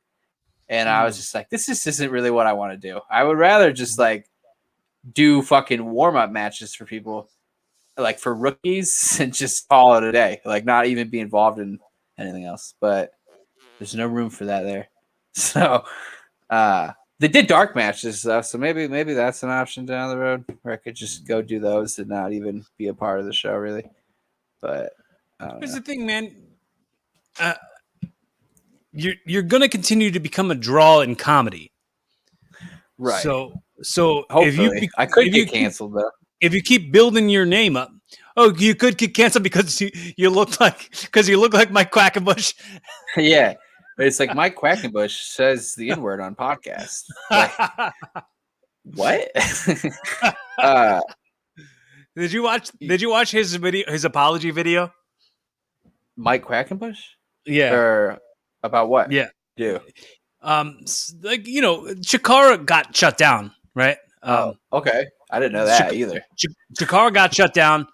And I was just like, this just isn't really what I want to do. I would rather just like do fucking warm-up matches for people, like for rookies, and just call it a day, like not even be involved in anything else. But there's no room for that there. So they did dark matches though, so maybe that's an option down the road where I could just go do those and not even be a part of the show really. But here's the thing, man. You're gonna continue to become a draw in comedy, right? So hopefully, I could get canceled though. If you keep building your name up, you could get canceled because you look like Mike Quackenbush. Yeah, it's like Mike Quackenbush says the N-word on podcasts. Like, what? Did you watch his video, his apology video? Mike Quackenbush? Yeah. Or about what? Yeah. Do. Like, you know, Chikara got shut down, right? Okay. I didn't know that either. Chikara got shut down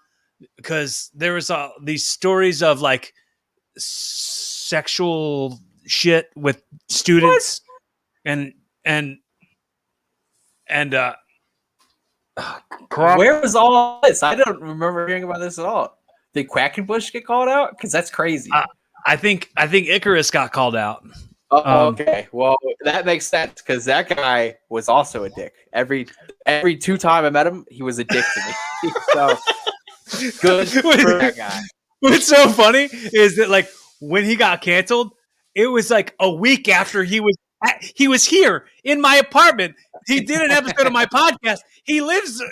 because there was these stories of like sexual shit with students. What? and where was all this? I don't remember hearing about this at all. Did Quackenbush get called out? Because that's crazy. I think Icarus got called out. Oh, okay. Well, that makes sense because that guy was also a dick. Every 2 times I met him, he was a dick to me. So good for that guy. What's so funny is that like when he got canceled, it was like a week after he was here in my apartment. He did an episode of my podcast. He lives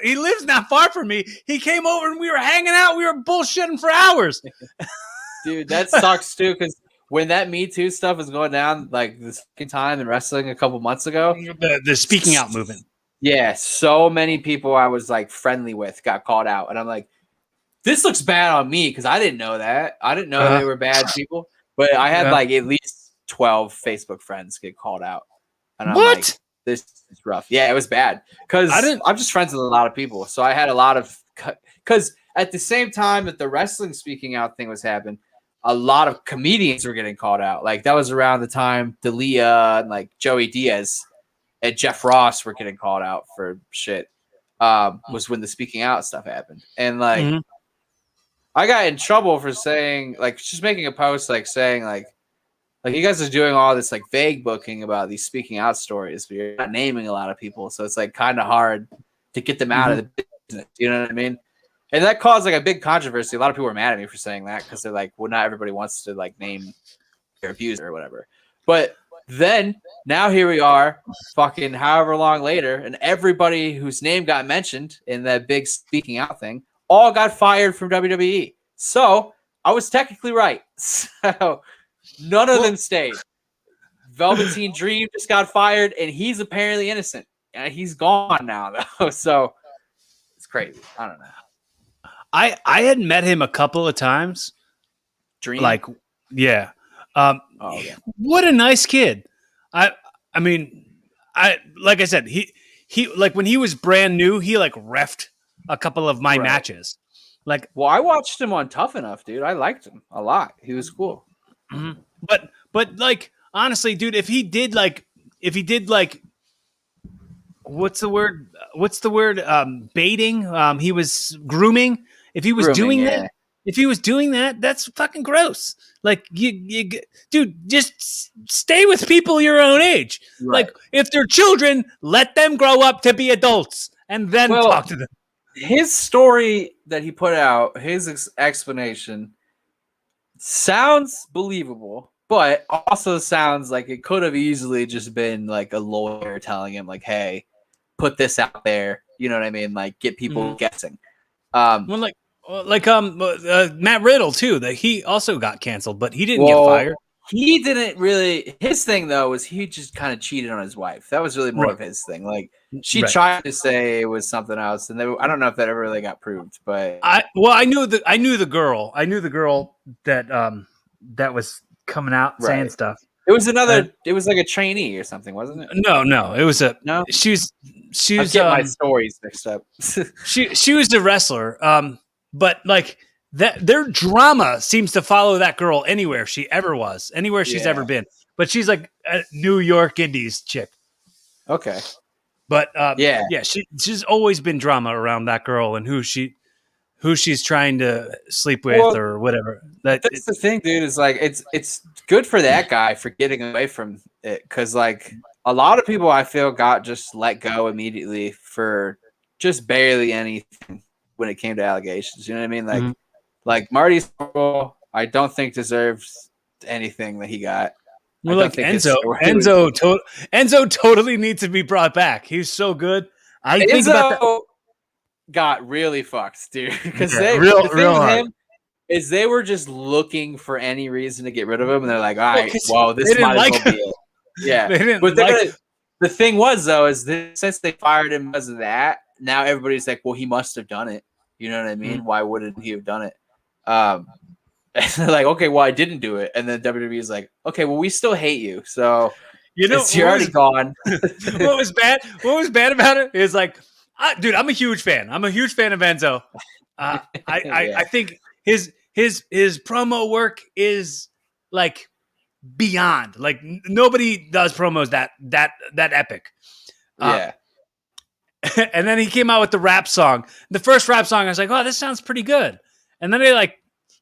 not far from me. He came over and we were hanging out. We were bullshitting for hours. Dude, that sucks too because when that Me Too stuff was going down, like the second time in wrestling a couple months ago, the speaking out movement. Yeah, so many people I was like friendly with got called out, and I'm like, this looks bad on me because I didn't know that. I didn't know they were bad people, but I had like at least 12 Facebook friends get called out, and I'm like, this is rough. Yeah, it was bad because I'm just friends with a lot of people, so I had a lot of because at the same time that the wrestling speaking out thing was happening, a lot of comedians were getting called out. Like that was around the time D'Elia and like Joey Diaz and Jeff Ross were getting called out for shit. Was when the speaking out stuff happened. And like I got in trouble for saying like just making a post like saying like you guys are doing all this like vague booking about these speaking out stories, but you're not naming a lot of people. So it's like kind of hard to get them out of the business. You know what I mean? And that caused like a big controversy. A lot of people were mad at me for saying that because they're like, well, not everybody wants to like name their abuser or whatever. But then now here we are, fucking however long later, and everybody whose name got mentioned in that big speaking out thing all got fired from WWE. So I was technically right. So none of them stayed. Velveteen Dream just got fired, and he's apparently innocent. And he's gone now, though. So it's crazy. I don't know. I had met him a couple of times. Dream? Like, yeah. What a nice kid. I mean, like I said, he like when he was brand new, he like reffed a couple of my matches. Like, well, I watched him on Tough Enough, dude. I liked him a lot. He was cool. Mm-hmm. But like honestly, dude, if he did like what's the word? Baiting. He was grooming. If he was doing that, that's fucking gross. Like you dude, just stay with people your own age. Right. Like if they're children, let them grow up to be adults and then talk to them. His story that he put out, his explanation sounds believable, but also sounds like it could have easily just been like a lawyer telling him like, hey, put this out there. You know what I mean? Like get people guessing. Matt Riddle too, that he also got canceled, but he didn't get fired. He didn't really. His thing though was he just kind of cheated on his wife. That was really more of his thing. Like she tried to say it was something else, and I don't know if that ever really got proved. But I knew the girl. I knew the girl that was coming out saying stuff. It was another. It was like a trainee or something, wasn't it? No. It was a no. She's I'm getting my stories mixed up. she was a wrestler. But like that, their drama seems to follow that girl anywhere she ever was, anywhere she's ever been. But she's like a New York Indies chick. Okay. But she's always been drama around that girl and who she's trying to sleep with or whatever. That's the thing, dude. Is like it's good for that guy for getting away from it because like a lot of people I feel got just let go immediately for just barely anything when it came to allegations. You know what I mean? Like Like Marty Scurll, I don't think deserves anything that he got. We're like Enzo. Enzo totally needs to be brought back. He's so good. I think about that. Got really fucked, dude. Because real hard. Him is they were just looking for any reason to get rid of him, and they're like, all right, well, this might as well be it. Yeah, but the thing was though is since they fired him because of that, now everybody's like, well, he must have done it. You know what I mean? Mm-hmm. Why wouldn't he have done it? And they're like, okay, well, I didn't do it, and then WWE is like, okay, well, we still hate you, so you're already gone. What was bad? What was bad about it is like, dude, I'm a huge fan. I'm a huge fan of Enzo. I think his promo work is like beyond. Like nobody does promos that epic. Yeah. And then he came out with the rap song. The first rap song, I was like, oh, this sounds pretty good. And then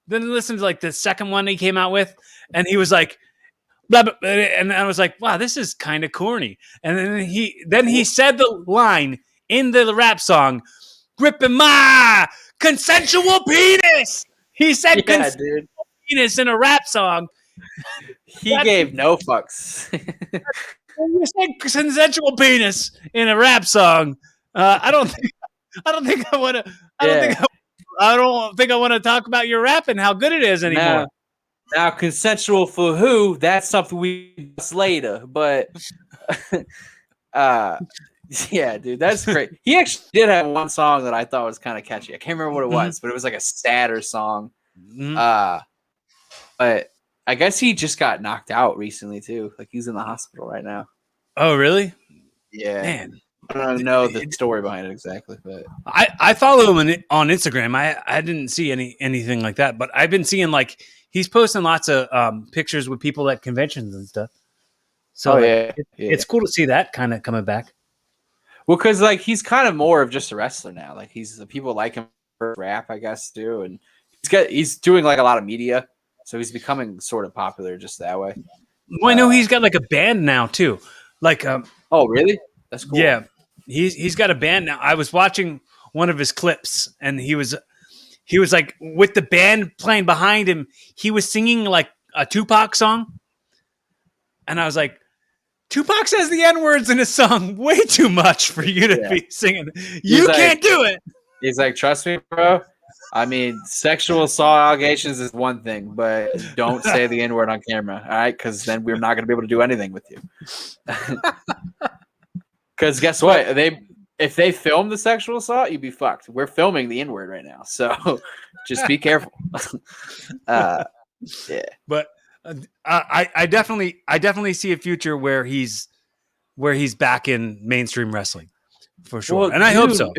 then listened to like the second one he came out with, and he was like, blah, blah, blah, and I was like, wow, this is kind of corny. And then he said the line in the rap song, gripping my consensual penis. He said consensual penis in a rap song. He gave no fucks. You said consensual penis in a rap song. I don't think I want to. I don't think I want to talk about your rap and how good it is anymore. Now, consensual for who? That's something we discuss later. But yeah, dude, that's great. He actually did have one song that I thought was kind of catchy. I can't remember what it was, but it was like a sadder song. Mm-hmm. But I guess he just got knocked out recently too. Like he's in the hospital right now. Oh, really? Yeah. Man. I don't know the story behind it exactly, but I follow him on Instagram. I didn't see anything like that, but I've been seeing like he's posting lots of pictures with people at conventions and stuff. So it's cool to see that kind of coming back. Well, because like he's kind of more of just a wrestler now. Like people like him for rap, I guess, too, and he's doing like a lot of media, so he's becoming sort of popular just that way. Well, I know he's got like a band now too. Like, oh really? That's cool. Yeah, he's got a band now. I was watching one of his clips, and he was like with the band playing behind him. He was singing like a Tupac song, and I was like, Tupac says the N-words in his song way too much for you to be singing. You can't do it. He's like, trust me, bro. I mean, sexual assault allegations is one thing, but don't say the N-word on camera, all right? Because then we're not going to be able to do anything with you. Because guess what? If they film the sexual assault, you'd be fucked. We're filming the N-word right now, so just be careful. Yeah, but I definitely see a future where he's back in mainstream wrestling for sure, well, and I hope so.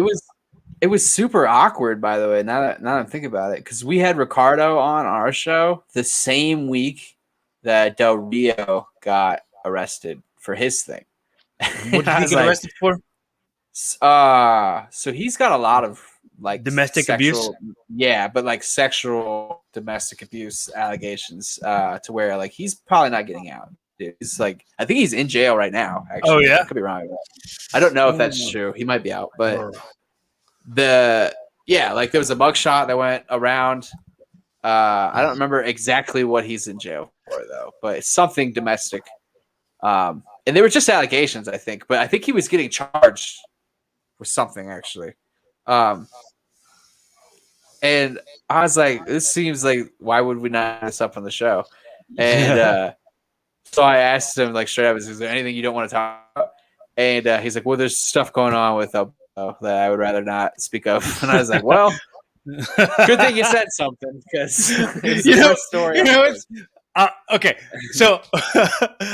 It was super awkward, by the way. Now that I'm thinking about it, because we had Ricardo on our show the same week that Del Rio got arrested for his thing. What did he get arrested for? So he's got a lot of like domestic abuse. Yeah, but like sexual domestic abuse allegations to where like he's probably not getting out. Dude. He's like, I think he's in jail right now. Actually, oh yeah, I could be wrong about that. I don't know if that's true. He might be out, but like there was a mugshot that went around. I don't remember exactly what he's in jail for though, but it's something domestic. And they were just allegations, I think, but I think he was getting charged for something actually. And I was like, this seems like, why would we not have this up on the show? And so I asked him like straight up, is there anything you don't want to talk about? And he's like, well, there's stuff going on with that I would rather not speak of. And I was like, well, good thing you said something because it's the story. Okay, so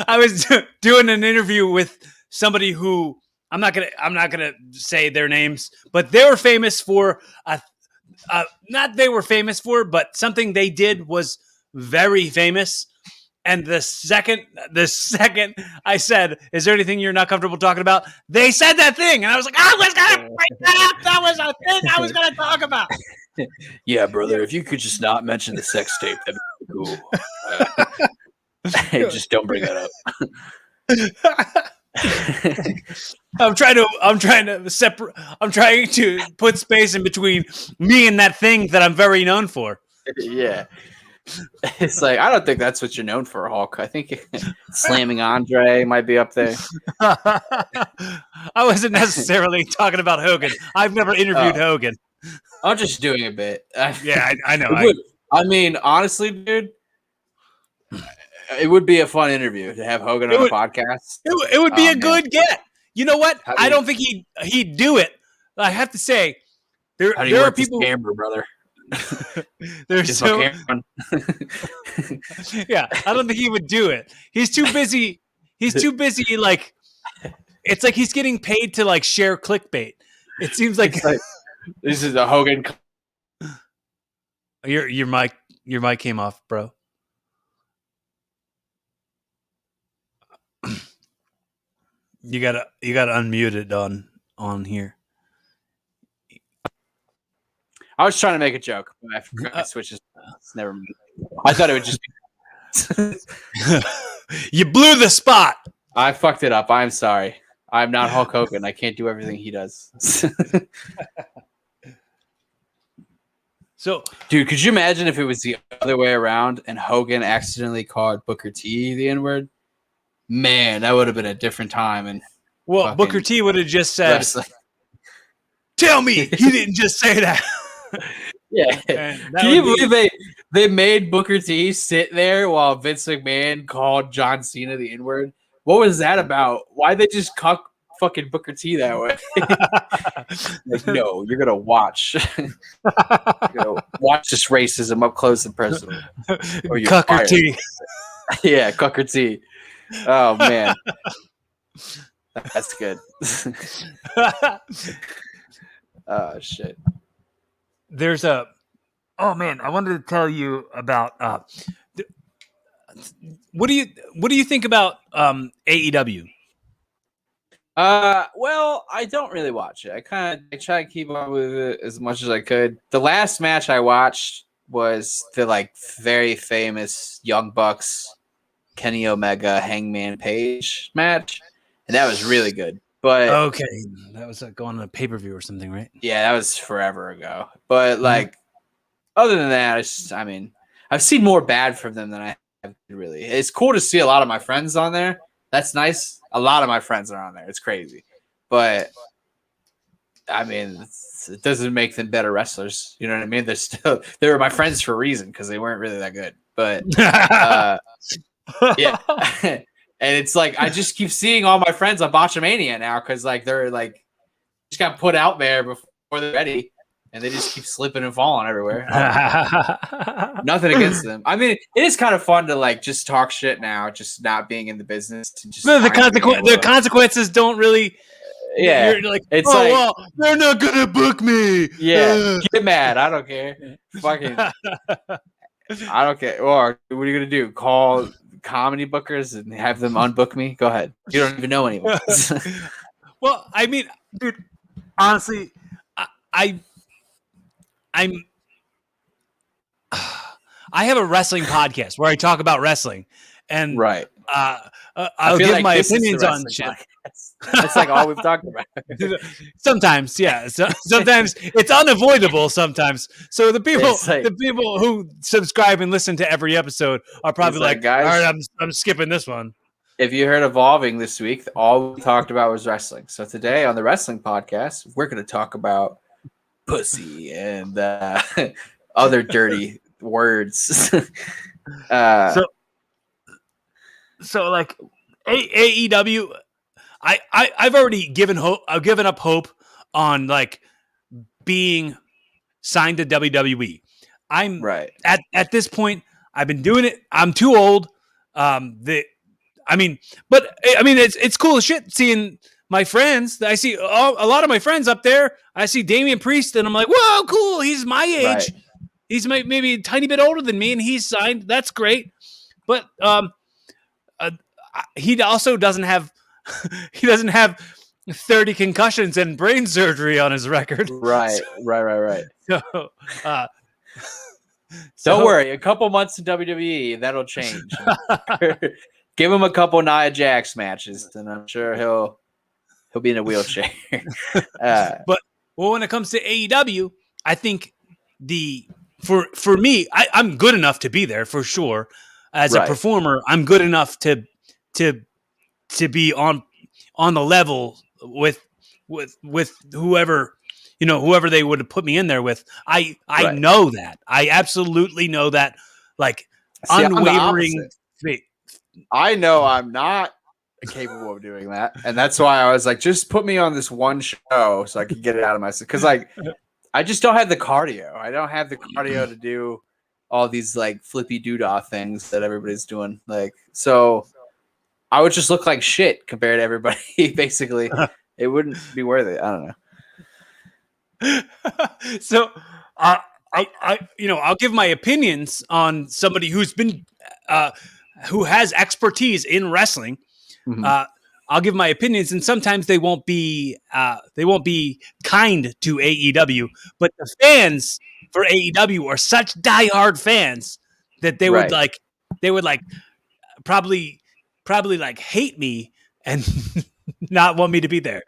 I was doing an interview with somebody who I'm not gonna say their names, but they were famous for but something they did was very famous. And the second I said, "Is there anything you're not comfortable talking about?" They said that thing, and I was like, "I was gonna bring that up. That was a thing I was gonna talk about." Yeah, brother. If you could just not mention the sex tape, that'd be cool. Just don't bring that up. I'm trying to put space in between me and that thing that I'm very known for. Yeah. It's like, I don't think that's what you're known for, Hulk. I think slamming Andre might be up there. I wasn't necessarily talking about Hogan. I've never interviewed Hogan. I'm just doing a bit. Yeah, I know. I mean, honestly, dude, it would be a fun interview to have Hogan on a podcast. It would be a good get. You know what? I don't think he'd do it. I have to say, there are people. Camera, brother. There's so. Yeah, I don't think he would do it. He's too busy. He's too busy. Like, it's like he's getting paid to like share clickbait. It seems like this is a Hogan. Your mic came off, bro. You gotta unmute it on here. I was trying to make a joke, but I forgot my switches. Never mind. I thought it would just be. You blew the spot. I fucked it up. I'm sorry. I'm not Hulk Hogan. I can't do everything he does. So, dude, could you imagine if it was the other way around and Hogan accidentally called Booker T the N-word? Man, that would have been a different time. And Booker T would have just said, "Tell me he didn't just say that." Yeah. Can you believe they made Booker T sit there while Vince McMahon called John Cena the N-word? What was that about? Why'd they just cuck fucking Booker T that way? Like, no, you're gonna watch. You're gonna watch this racism up close and personal. Or you're Cucker T. Yeah, Cucker T. Oh man. That's good. Oh shit. There's I wanted to tell you about what do you think about AEW? Well, I don't really watch it. I try to keep up with it as much as I could. The last match I watched was the like very famous Young Bucks, Kenny Omega, Hangman Page match, and that was really good. But okay, that was going on a pay-per-view or something, right? Yeah, that was forever ago. But like, other than that, I've seen more bad from them than I have really. It's cool to see a lot of my friends on there. That's nice. A lot of my friends are on there. It's crazy. But I mean, it doesn't make them better wrestlers. You know what I mean? They were my friends for a reason because they weren't really that good. But yeah. And it's like I just keep seeing all my friends on Botchamania now because like they're like just got put out there before they're ready, and they just keep slipping and falling everywhere. Nothing against them. I mean, it is kind of fun to like just talk shit now, just not being in the business. Just the consequences don't really. Yeah, you're like, it's well, they're not gonna book me. Yeah, get mad. I don't care. Fucking, I don't care. Or what are you gonna do? Call comedy bookers and have them unbook me? Go ahead. You don't even know anyone. Well, I mean, dude, honestly, I have a wrestling podcast where I talk about wrestling, and right. I'll give like my opinions on shit. That's like all we've talked about. Sometimes, yeah. Sometimes it's unavoidable. Sometimes, so the people who subscribe and listen to every episode are probably like, guys, all right, I'm skipping this one. If you heard Evolving this week, all we talked about was wrestling. So today on the wrestling podcast, we're going to talk about pussy and other dirty words. So like AEW, I've already given up hope on like being signed to WWE. I'm right at this point. I've been doing it. I'm too old. It's cool as shit seeing my friends. I see a lot of my friends up there. I see Damian Priest, and I'm like, whoa, cool. He's my age. Right. He's maybe a tiny bit older than me, and he's signed. That's great. But he also doesn't have 30 concussions and brain surgery on his record. Right. So, don't worry. A couple months in WWE, that'll change. Give him a couple Nia Jax matches, and I'm sure he'll be in a wheelchair. But when it comes to AEW, I think the for me, I'm good enough to be there for sure. As a performer, I'm good enough to be on the level with whoever, whoever they would have put me in there with. I know that. I absolutely know that. Like, unwavering faith. I know I'm not capable of doing that, and that's why I was like, just put me on this one show so I can get it out of my system. Because like, I just don't have the cardio. I don't have the cardio to do all these like flippy doodah things that everybody's doing. Like, so I would just look like shit compared to everybody. Basically, it wouldn't be worth it. I don't know. So, I'll give my opinions on somebody who's been, who has expertise in wrestling. Mm-hmm. I'll give my opinions, and sometimes they won't be kind to AEW. But the fans for AEW are such diehard fans that they would probably like hate me and not want me to be there.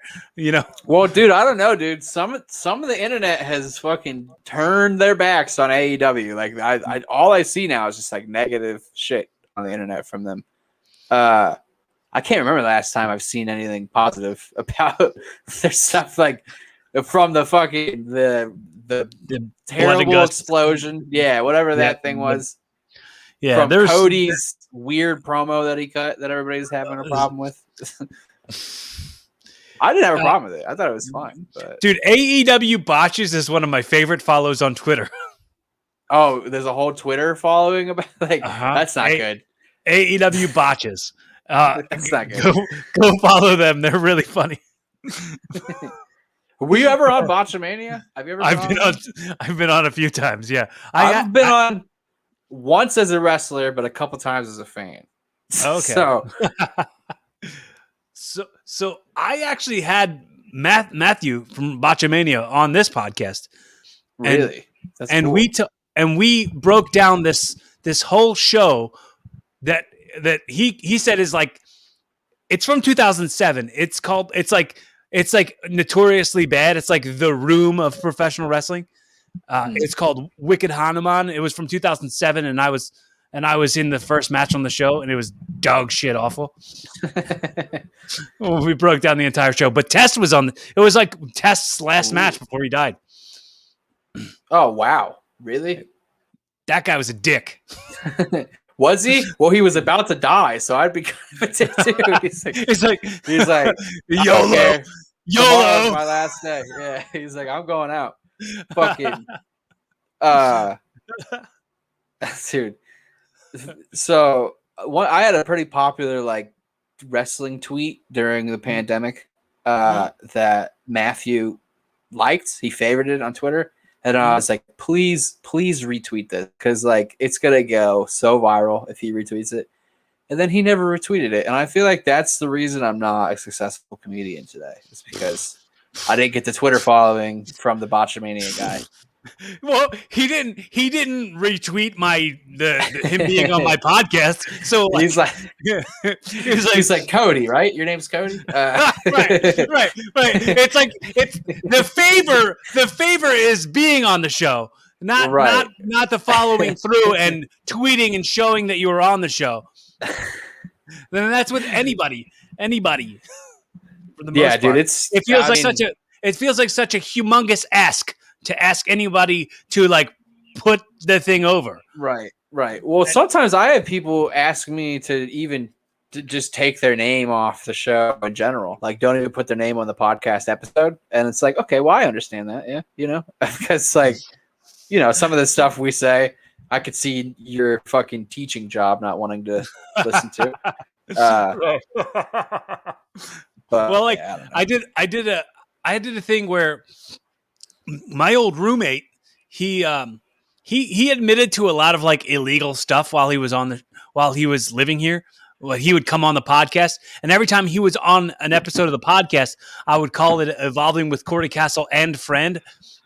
Well, dude, I don't know, dude. Some of the internet has fucking turned their backs on AEW. Like, I all I see now is just like negative shit on the internet from them. I can't remember the last time I've seen anything positive about their stuff, like from the fucking the terrible explosion. Yeah, whatever that thing was. Yeah, from Cody's weird promo that he cut that everybody's having a problem with. I didn't have a problem with it. I thought it was fine. But. Dude, AEW botches is one of my favorite follows on Twitter. Oh, there's a whole Twitter following about that's not good. AEW botches. That's not good. Go follow them. They're really funny. Were you ever on Botchamania? Have you ever? I've been on a few times. Yeah, I've been on once as a wrestler, but a couple times as a fan. Okay. So I actually had Matthew from Botchamania on this podcast. Really? That's cool. We broke down this whole show that he said is like, it's from 2007. It's like notoriously bad. It's like the room of professional wrestling. It's called Wicked Hanuman. It was from 2007, and I was in the first match on the show, and it was dog shit awful. We broke down the entire show, but Test was on. It was like Test's last match before he died. Oh wow! Really? That guy was a dick. Was he? Well, he was about to die, so I'd be kind of a dick too. He's like, YOLO, YOLO. My last day. Yeah, he's like, I'm going out. Fucking, dude. So I had a pretty popular like wrestling tweet during the pandemic that Matthew liked. He favorited it on Twitter. And I was like, please retweet this, because like it's gonna go so viral if he retweets it. And then he never retweeted it. And I feel like that's the reason I'm not a successful comedian today. It's because I didn't get the Twitter following from the Botchamania guy. Well, he didn't retweet him being on my podcast. So like, he's like Cody, right? Your name's Cody. Right. It's like the favor is being on the show, not the following through and tweeting and showing that you were on the show. Then that's with anybody. For the most part. Dude, it feels like such a humongous ask to ask anybody to like put the thing over. Right. Well, sometimes I have people ask me to just take their name off the show in general. Like, don't even put their name on the podcast episode. And it's like, okay, well, I understand that. Yeah. Because like, some of the stuff we say, I could see your fucking teaching job not wanting to listen to. But well, like I did a thing where my old roommate, he admitted to a lot of like illegal stuff while he was living here. Well, he would come on the podcast, and every time he was on an episode of the podcast, I would call it Evolving with Corey Castle and Friend,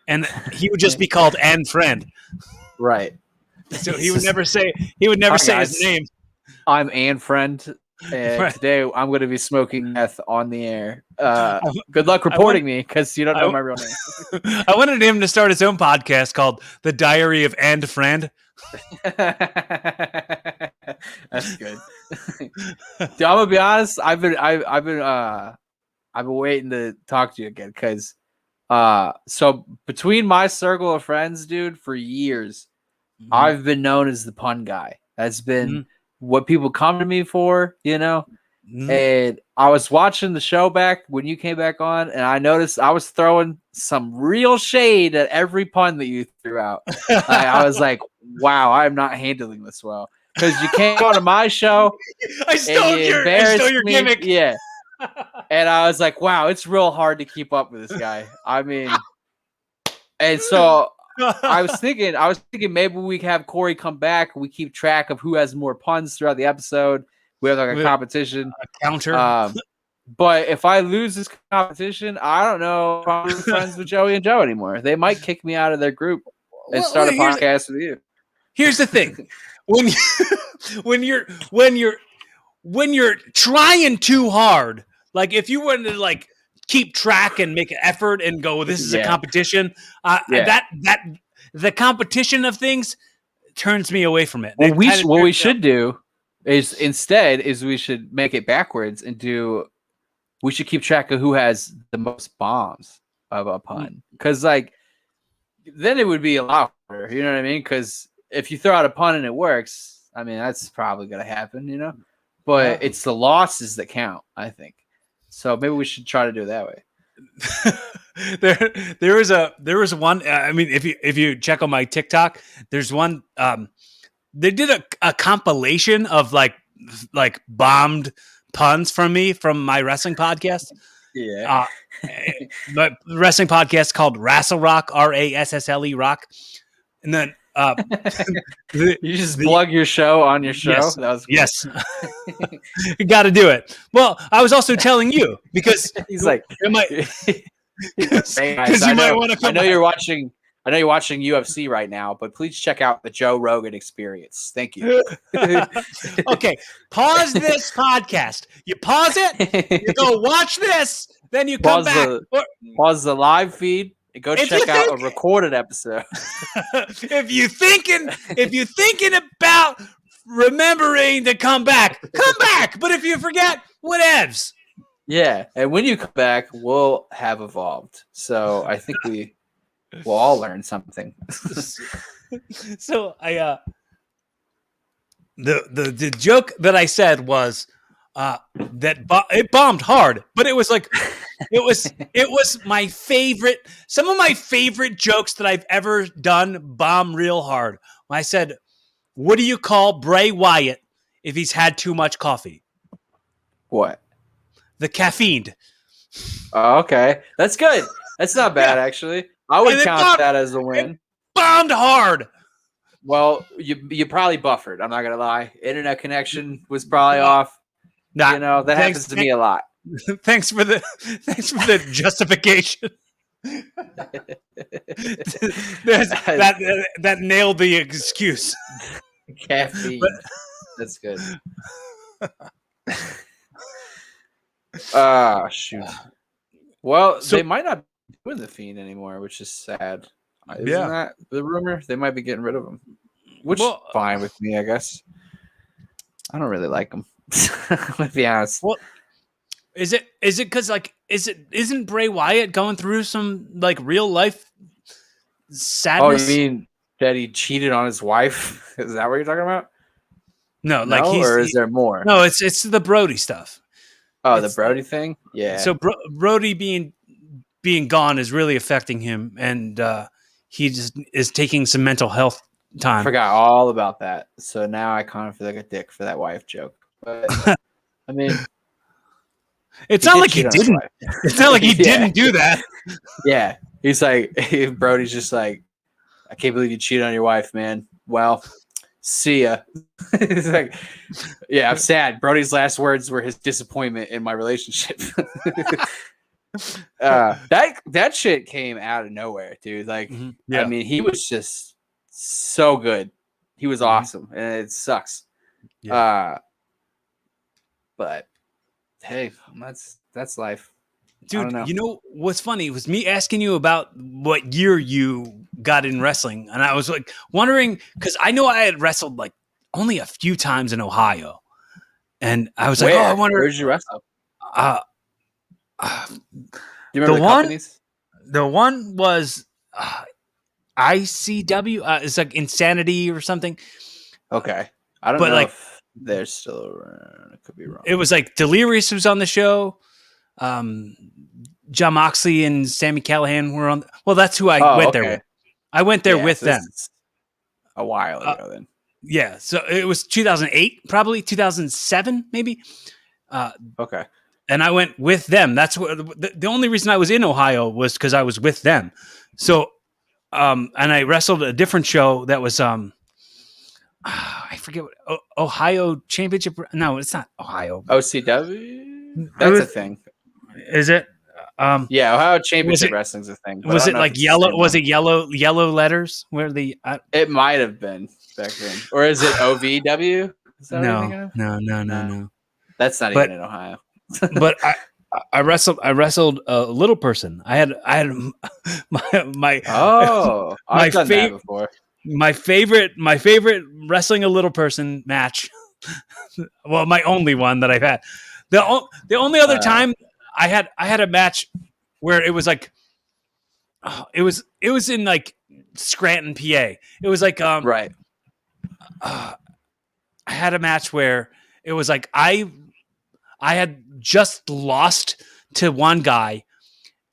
and he would just be called and Friend. Right. So he would never say his name. I'm and Friend. And today I'm going to be smoking meth on the air. Good luck reporting me because you don't know my real name. I wanted him to start his own podcast called The Diary of And Friend. That's good. Dude, I'm gonna be honest. I've been waiting to talk to you again because so between my circle of friends, dude, for years, I've been known as the pun guy. That's been what people come to me for, you know. And I was watching the show back when you came back on, and I noticed I was throwing some real shade at every pun that you threw out. I was like, wow, I'm not handling this well. Because you came on to my show. I stole your gimmick. Yeah. And I was like, wow, it's real hard to keep up with this guy. I mean, and so I was thinking maybe we have Corey come back. We keep track of who has more puns throughout the episode. We have like a competition. A counter. But if I lose this competition, I don't know if I'm friends with Joey and Joe anymore. They might kick me out of their group and start a podcast with you. Here's the thing. When you're trying too hard, like if you wanted to like keep track and make an effort and go, this is a competition, that the competition of things turns me away from it. What we should do is we should make it backwards and we should keep track of who has the most bombs of a pun. Because like then it would be a lot harder, you know what I mean? Because if you throw out a pun and it works, I mean, that's probably going to happen, you know? But it's the losses that count, I think. So maybe we should try to do it that way. there was one, I mean, if you check on my TikTok, there's one, they did a compilation of like bombed puns from my wrestling podcast. Yeah. My wrestling podcast called Rassle Rock, RASSLE Rock. And then you just plug your show on your show. Yes, that was cool. Yes. You got to do it. Well, I was also telling you because he's like, because you might want to come. I know you're watching UFC right now, but please check out the Joe Rogan Experience. Thank you. Okay, pause this podcast. You pause it. You go watch this. Then you come back. Pause the live feed. Go check out a recorded episode. If you're thinking about remembering to come back. But if you forget, whatevs. Yeah, and when you come back, we'll have evolved. So I think we'll all learn something. So I the joke that I said was that it bombed hard, but it was like it was my favorite. Some of my favorite jokes that I've ever done bomb real hard. I said, "What do you call Bray Wyatt if he's had too much coffee?" What? The caffeine. Oh, okay, that's good. That's not bad, actually. I would count that as a win. Bombed hard. Well, you probably buffered. I'm not gonna lie. Internet connection was probably off. You know, that happens to me a lot. Thanks for the justification. that nailed the excuse. Caffeine. That's good. Shoot. Well, they might not be doing the Fiend anymore, which is sad. Isn't that the rumor? They might be getting rid of him, which is fine with me, I guess. I don't really like him. To be honest. Well, is it because like isn't Bray Wyatt going through some like real life sadness? Oh, you mean that he cheated on his wife? Is that what you're talking about? No, is there more? No, it's the Brody stuff. Oh, the Brody thing? Yeah. So Brody being gone is really affecting him, and he just is taking some mental health time. I forgot all about that. So now I kind of feel like a dick for that wife joke. But I mean, it's not like he didn't. It's not like he didn't do that. Yeah, he's like, Brody's just like, I can't believe you cheated on your wife, man. Well, see ya. He's like, yeah, I'm sad. Brody's last words were his disappointment in my relationship. That shit came out of nowhere, dude. Like, I mean, he was just so good. He was awesome, and it sucks. Yeah. but hey, that's life. Dude, you know what's funny? It was me asking you about what year you got in wrestling. And I was like wondering, because I know I had wrestled like only a few times in Ohio. And I was like, I wonder. Where did you wrestle? Do you remember the companies? The one was ICW. It's like Insanity or something. Okay. I don't know if they're still around. I could be wrong. It was like Delirious was on the show. John Moxley and Sami Callihan were on. Well, that's who I went there with. I went there with them. A while ago then. Yeah. So it was 2008, probably 2007, maybe. Okay. And I went with them. That's what the only reason I was in Ohio was because I was with them. So, and I wrestled a different show that was, I forget what Ohio Championship. No, it's not Ohio. OCW. That's a thing. Is it? Yeah, Ohio Championship Wrestling's a thing. Was it like yellow? Was it yellow letters? Where the? It might have been back then, or is it OVW? Is that No. That's not even in Ohio. But I wrestled a little person. I had my I've done that before. My favorite wrestling a little person match. Well, my only one that I've had. The only other time I had a match where it was like it was in like Scranton, PA. It was like right. I had a match where it was like I had just lost to one guy,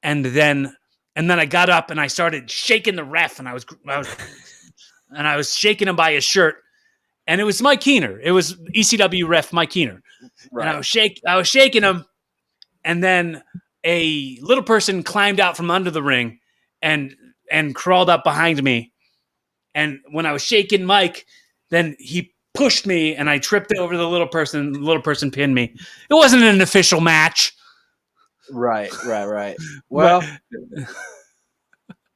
and then I got up and I started shaking the ref, and I was shaking him by his shirt, and it was Mike Keener. It was ECW ref Mike Keener, right. And I was shaking him, and then a little person climbed out from under the ring and crawled up behind me, and when I was shaking Mike, then he pushed me and I tripped over the little person. The little person pinned me. It wasn't an official match. Right. Well,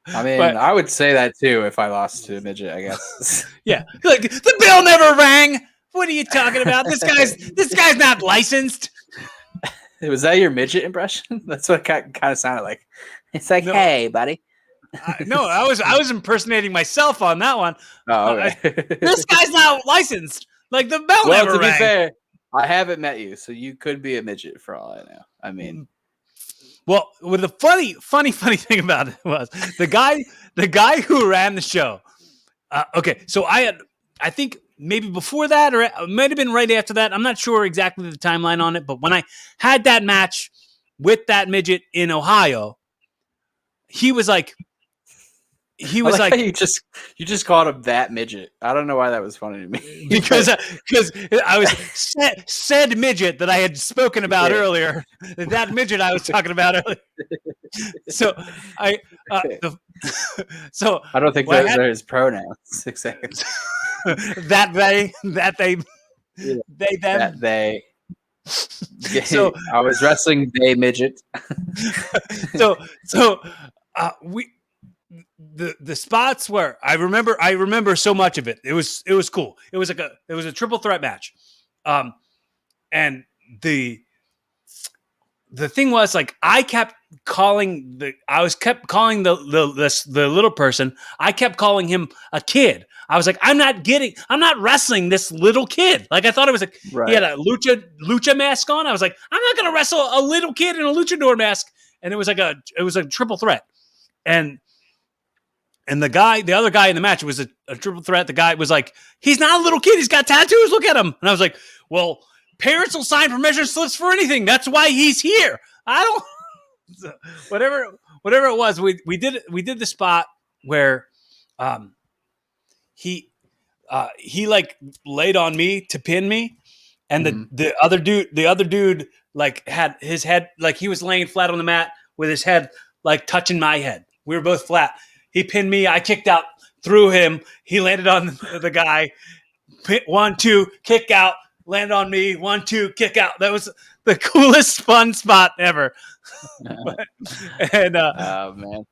I mean, I would say that too if I lost to a midget, I guess. Yeah. Like, the bell never rang. What are you talking about? This guy's not licensed. Was that your midget impression? That's what it kind of sounded like. It's like, hey, buddy. No, I was impersonating myself on that one. Oh, okay. This guy's not licensed. Like, the bell never rang. To be fair, I haven't met you, so you could be a midget for all I know. I mean, well, the funny thing about it was the guy who ran the show. Okay, so I think maybe before that, or it might have been right after that. I'm not sure exactly the timeline on it, but when I had that match with that midget in Ohio, he was like. He was like you just called him that midget. I don't know why that was funny to me. because I was said midget that I had spoken about earlier. That midget I was talking about earlier. So I don't think those are his pronouns. Exactly. That they them. That they. So I was wrestling they midget. So we. The spots where I remember so much of it. It was cool. It was a triple threat match. And the thing was, like, I kept calling the little person. I kept calling him a kid. I was like, I'm not wrestling this little kid. Like, I thought it was like, right. He had a lucha mask on. I was like, I'm not going to wrestle a little kid in a luchador mask. And it was a triple threat. And the other guy in the match, it was a triple threat. The guy was like, he's not a little kid. He's got tattoos. Look at him. And I was like, well, parents will sign permission slips for anything. That's why he's here. I don't, whatever it was. We did the spot where, he like laid on me to pin me. And the other dude like had his head, like he was laying flat on the mat with his head like touching my head. We were both flat. He pinned me. I kicked out, threw him. He landed on the guy. 1, 2, kick out. Land on me. 1, 2, kick out. That was the coolest fun spot ever. And oh man.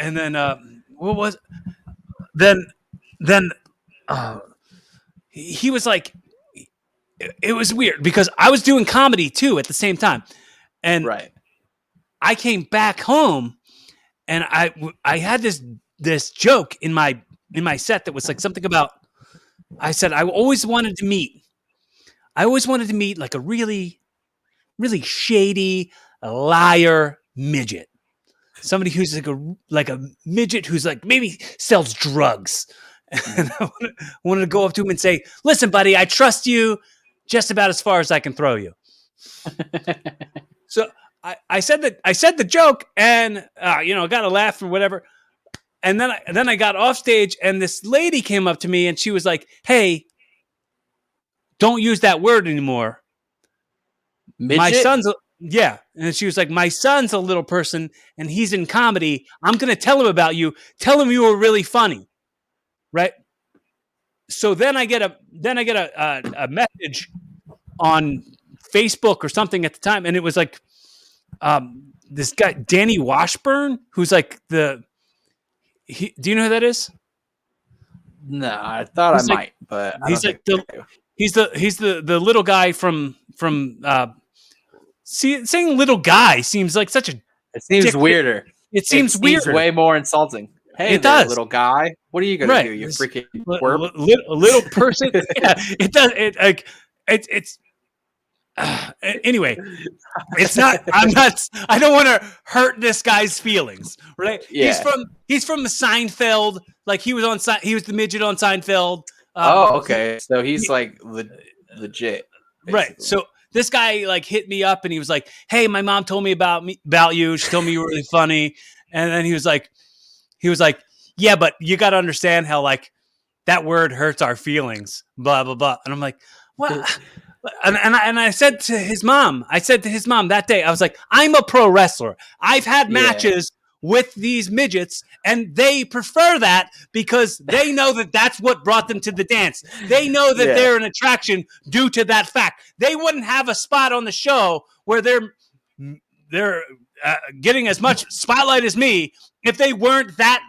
And then what was? Then he was like, it was weird because I was doing comedy too at the same time. And I came back home and I had this joke in my set that was like something about, I said, I always wanted to meet like a really, really shady liar midget. Somebody who's like a midget who's like maybe sells drugs. And I wanted to go up to him and say, listen, buddy, I trust you just about as far as I can throw you. So I said the joke and, got a laugh or whatever. And then I got off stage and this lady came up to me and she was like, hey, don't use that word anymore. Midget? My son's and she was like, my son's a little person and he's in comedy. I'm going to tell him about you. Tell him you were really funny. Right. So then I get a message on Facebook or something at the time. And it was like, this guy, Danny Washburn, who's like do you know who that is? No, I thought I might, but he's like he's the little guy from saying little guy seems like such a, it seems weirder. It seems weirder. Way more insulting. Hey, it does. Little guy. What are you gonna do? You freaking twerp? Little person. Yeah, it does. It's anyway. It's not. I don't want to hurt this guy's feelings, right? Yeah. He's from the Seinfeld. Like he was the midget on Seinfeld. Okay. So he's like legit, basically. Right? So this guy like hit me up and he was like, "Hey, my mom told me about you. She told me you were really funny." And then he was like, "Yeah, but you got to understand how like that word hurts our feelings." Blah blah blah. And I'm like, "What?" And I said to his mom that day, I was like, "I'm a pro wrestler. I've had matches with these midgets, and they prefer that because they know that that's what brought them to the dance. They know that they're an attraction due to that fact. They wouldn't have a spot on the show where they're getting as much spotlight as me if they weren't that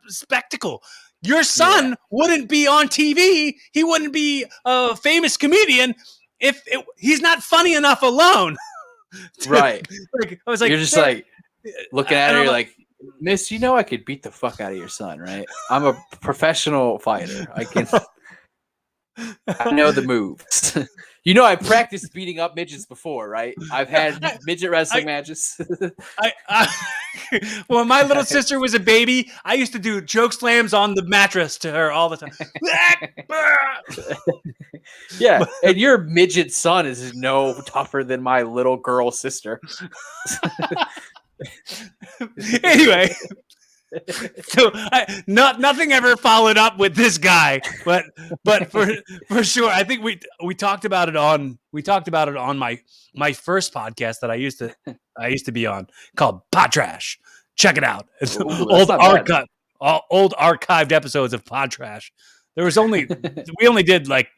spectacle. Your son wouldn't be on TV. He wouldn't be a famous comedian if he's not funny enough alone." Right. Like I was like, you're just like looking at her. You're like, "Miss, you know I could beat the fuck out of your son, right? I'm a professional fighter. I know the moves." You know, I practiced beating up midgets before, right? I've had midget wrestling matches. When my little sister was a baby, I used to do choke slams on the mattress to her all the time. Yeah, and your midget son is no tougher than my little girl sister. Anyway. So nothing ever followed up with this guy, but for sure, I think we talked about it on my first podcast that I used to be on called Pod Trash. Check it out. It's old archived episodes of Pod Trash. We only did like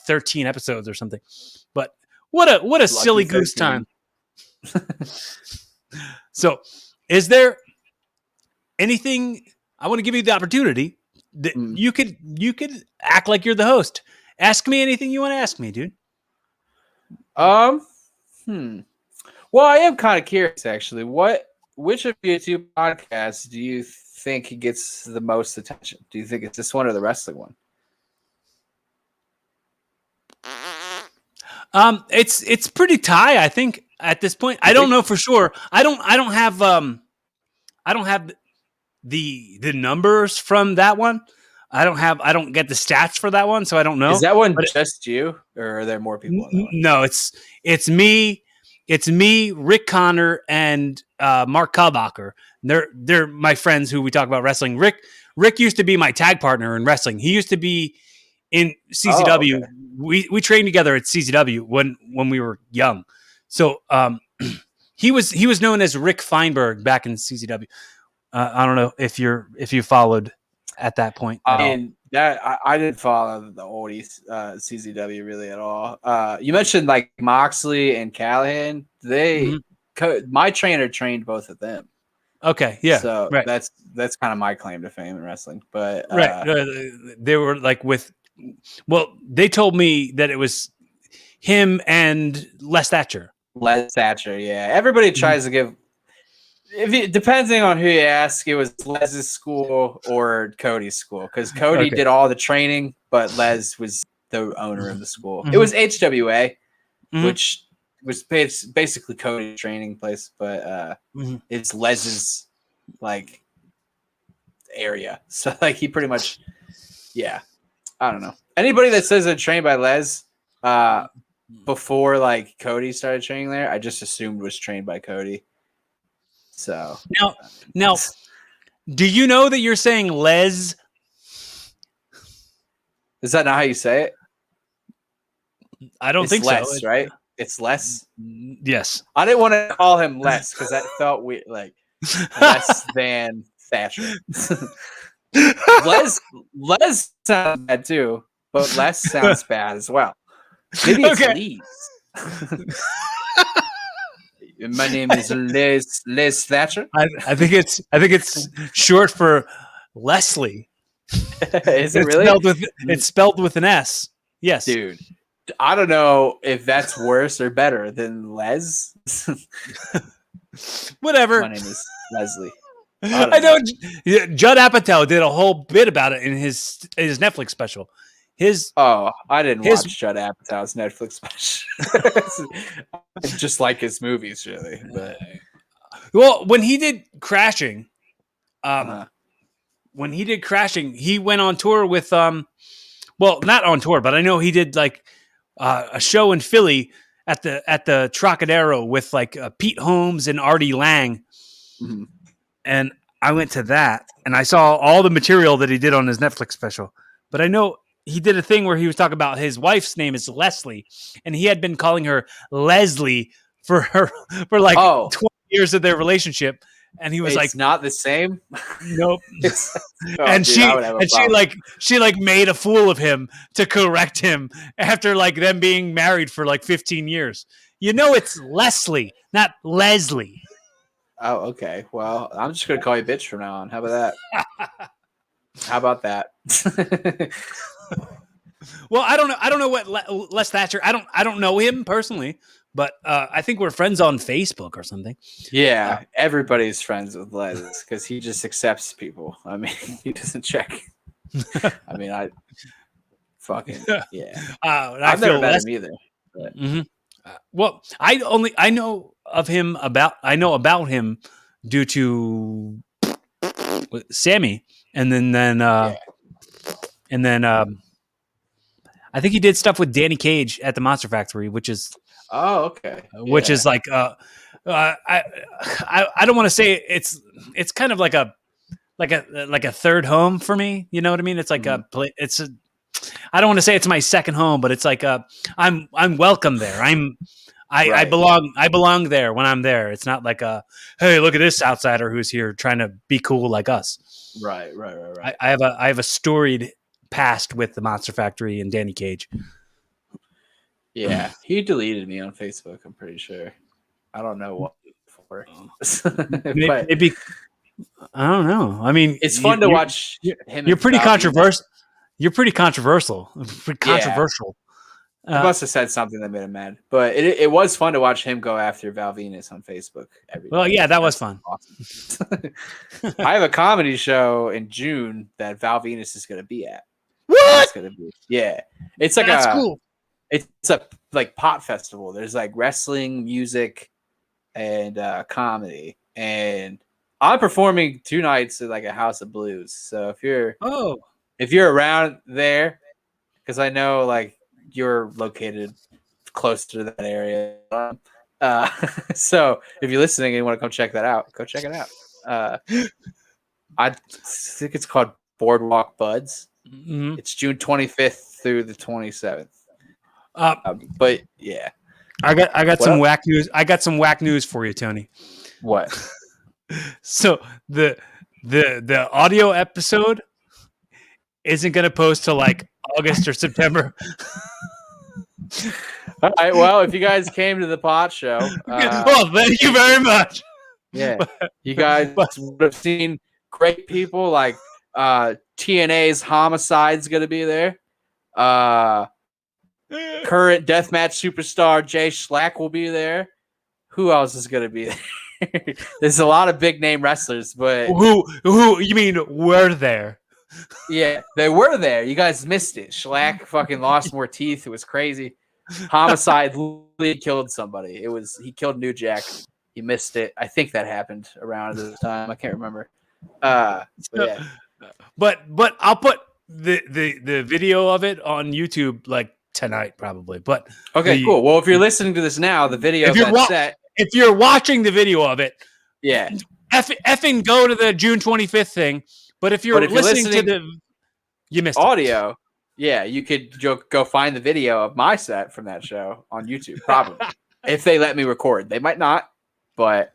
13 episodes or something, but what a silly goose time. So, is there anything? I want to give you the opportunity that you could act like you're the host. Ask me anything you want to ask me, dude. Well, I am kind of curious, actually. Which of your two podcasts do you think gets the most attention? Do you think it's this one or the wrestling one? It's pretty tie, I think, at this point. I don't know for sure. I don't have the numbers from that one. I don't get the stats for that one, so I don't know. Is that one just you, or are there more people on that one? No, it's me. It's me, Rick Connor, and Mark Kalbacher. They're my friends who we talk about wrestling. Rick used to be my tag partner in wrestling. He used to be in CZW. Oh, okay. We trained together at CZW when we were young. So he was known as Rick Feinberg back in CZW. I don't know if you followed at that point. I didn't follow the old CZW really at all. You mentioned like Moxley and Callahan. My trainer trained both of them. Okay, yeah. So right. that's kind of my claim to fame in wrestling. But right, they were like with Well, they told me that it was him and Les Thatcher. Les Thatcher, yeah. Everybody tries to give. Depending on who you ask, it was Les's school or Cody's school, because Cody did all the training, but Les was the owner of the school. It was HWA, which was basically Cody's training place, but it's Les's like area. So like he pretty much, I don't know. Anybody that says they're trained by Les before like Cody started training there, I just assumed was trained by Cody. So now, do you know that you're saying Les? Is that not how you say it? I don't think Les, so. Right? It's Les. Yes. I didn't want to call him Les because that felt weird, like less than Thatcher. Les sounds bad too, but Les sounds bad as well. Maybe it's Lees. My name is Les Thatcher. I think it's short for Leslie. Is it really? It's spelled with an S. Yes, dude. I don't know if that's worse or better than Les. Whatever. My name is Leslie. I know. Judd Apatow did a whole bit about it in his Netflix special. I didn't watch Judd Apatow's Netflix special. Just like his movies, really. But well, when he did Crashing, he went on tour with well, not on tour, but I know he did like a show in Philly at the Trocadero with like Pete Holmes and Artie Lang, and I went to that and I saw all the material that he did on his Netflix special. But I know he did a thing where he was talking about his wife's name is Leslie, and he had been calling her Leslie for 20 years of their relationship, and he was like, "Not the same." Nope. She made a fool of him to correct him after like them being married for like 15 years. You know, it's Leslie, not Leslie. Oh, okay. Well, I'm just gonna call you bitch from now on. How about that? How about that? Well, I don't know what Les Thatcher. I don't know him personally, but I think we're friends on Facebook or something. Yeah, everybody's friends with Les because he just accepts people. I mean, he doesn't check. I mean, I've never met him either. Well, I know about him due to Sammy, and then I think he did stuff with Danny Cage at the Monster Factory, which is which is like I don't want to say it's kind of like a third home for me. You know what I mean? It's like I don't want to say it's my second home, but it's like I'm welcome there. I belong there when I'm there. It's not like hey, look at this outsider who's here trying to be cool like us. Right. I have a storied past with the Monster Factory and Danny Cage. Yeah, he deleted me on Facebook. I'm pretty sure. I don't know what for. Maybe I don't know. I mean, it's fun to watch him. You're pretty controversial. You're pretty controversial. I must have said something that made him mad, but it was fun to watch him go after Val Venus on Facebook. That was fun. Awesome. I have a comedy show in June that Val Venus is going to be at. What? It's going to be? Yeah, it's like cool. It's a like pot festival. There's like wrestling, music, and comedy, and I'm performing 2 nights at like a House of Blues. So if you're around there, because I know like you're located close to that area. So if you're listening and you want to come check that out, go check it out. I think it's called Boardwalk Buds. Mm-hmm. It's June 25th through the 27th. But yeah, I got some whack news. I got some whack news for you, Tony. What? So the audio episode isn't going to post till like August or September. All right. Well, if you guys came to the pot show, well, thank you very much. Yeah, you guys would have seen great people like TNA's Homicide's going to be there. Current deathmatch superstar Jay Schlack will be there. Who else is going to be there? There's a lot of big name wrestlers, but who you mean were there? Yeah, they were there. You guys missed it. Schlack fucking lost more teeth. It was crazy. Homicide literally killed somebody. He killed New Jack. He missed it. I think that happened around this time. I can't remember. But yeah. But I'll put the video of it on YouTube like tonight probably. But okay, cool. Well, if you're listening to this now, the video if you're watching the video of it, yeah, effing go to the June 25th thing. But if you're listening to you missed audio. It. Yeah, you could go find the video of my set from that show on YouTube, probably. If they let me record. They might not, but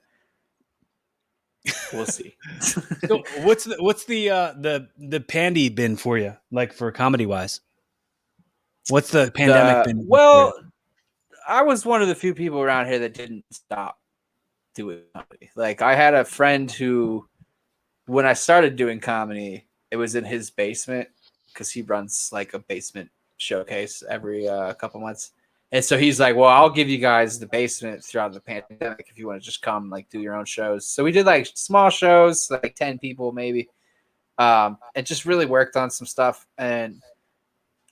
we'll see. So what's the pandy been for you, like for comedy wise? What's the pandemic been? Well, I was one of the few people around here that didn't stop doing comedy. Like I had a friend who, when I started doing comedy, it was in his basement because he runs like a basement showcase every couple months. And so he's like, well, I'll give you guys the basement throughout the pandemic if you want to just come like do your own shows. So we did like small shows, like 10 people maybe. And just really worked on some stuff. And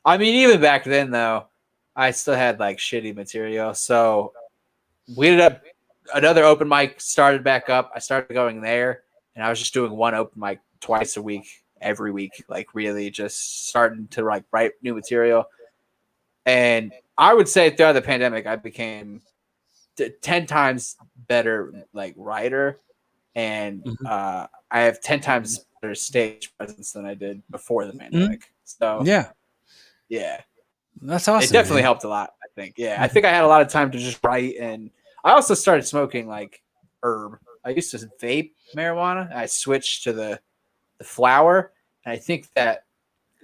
I mean, even back then though, I still had like shitty material. So we ended up, another open mic started back up. I started going there and I was just doing one open mic twice a week, every week, like really just starting to like write new material. And I would say throughout the pandemic, I became 10 times better like writer. And I have 10 times better stage presence than I did before the pandemic. So yeah, that's awesome. It definitely helped a lot, I think. Yeah, I think I had a lot of time to just write. And I also started smoking like herb. I used to vape marijuana. I switched to the flower. And I think that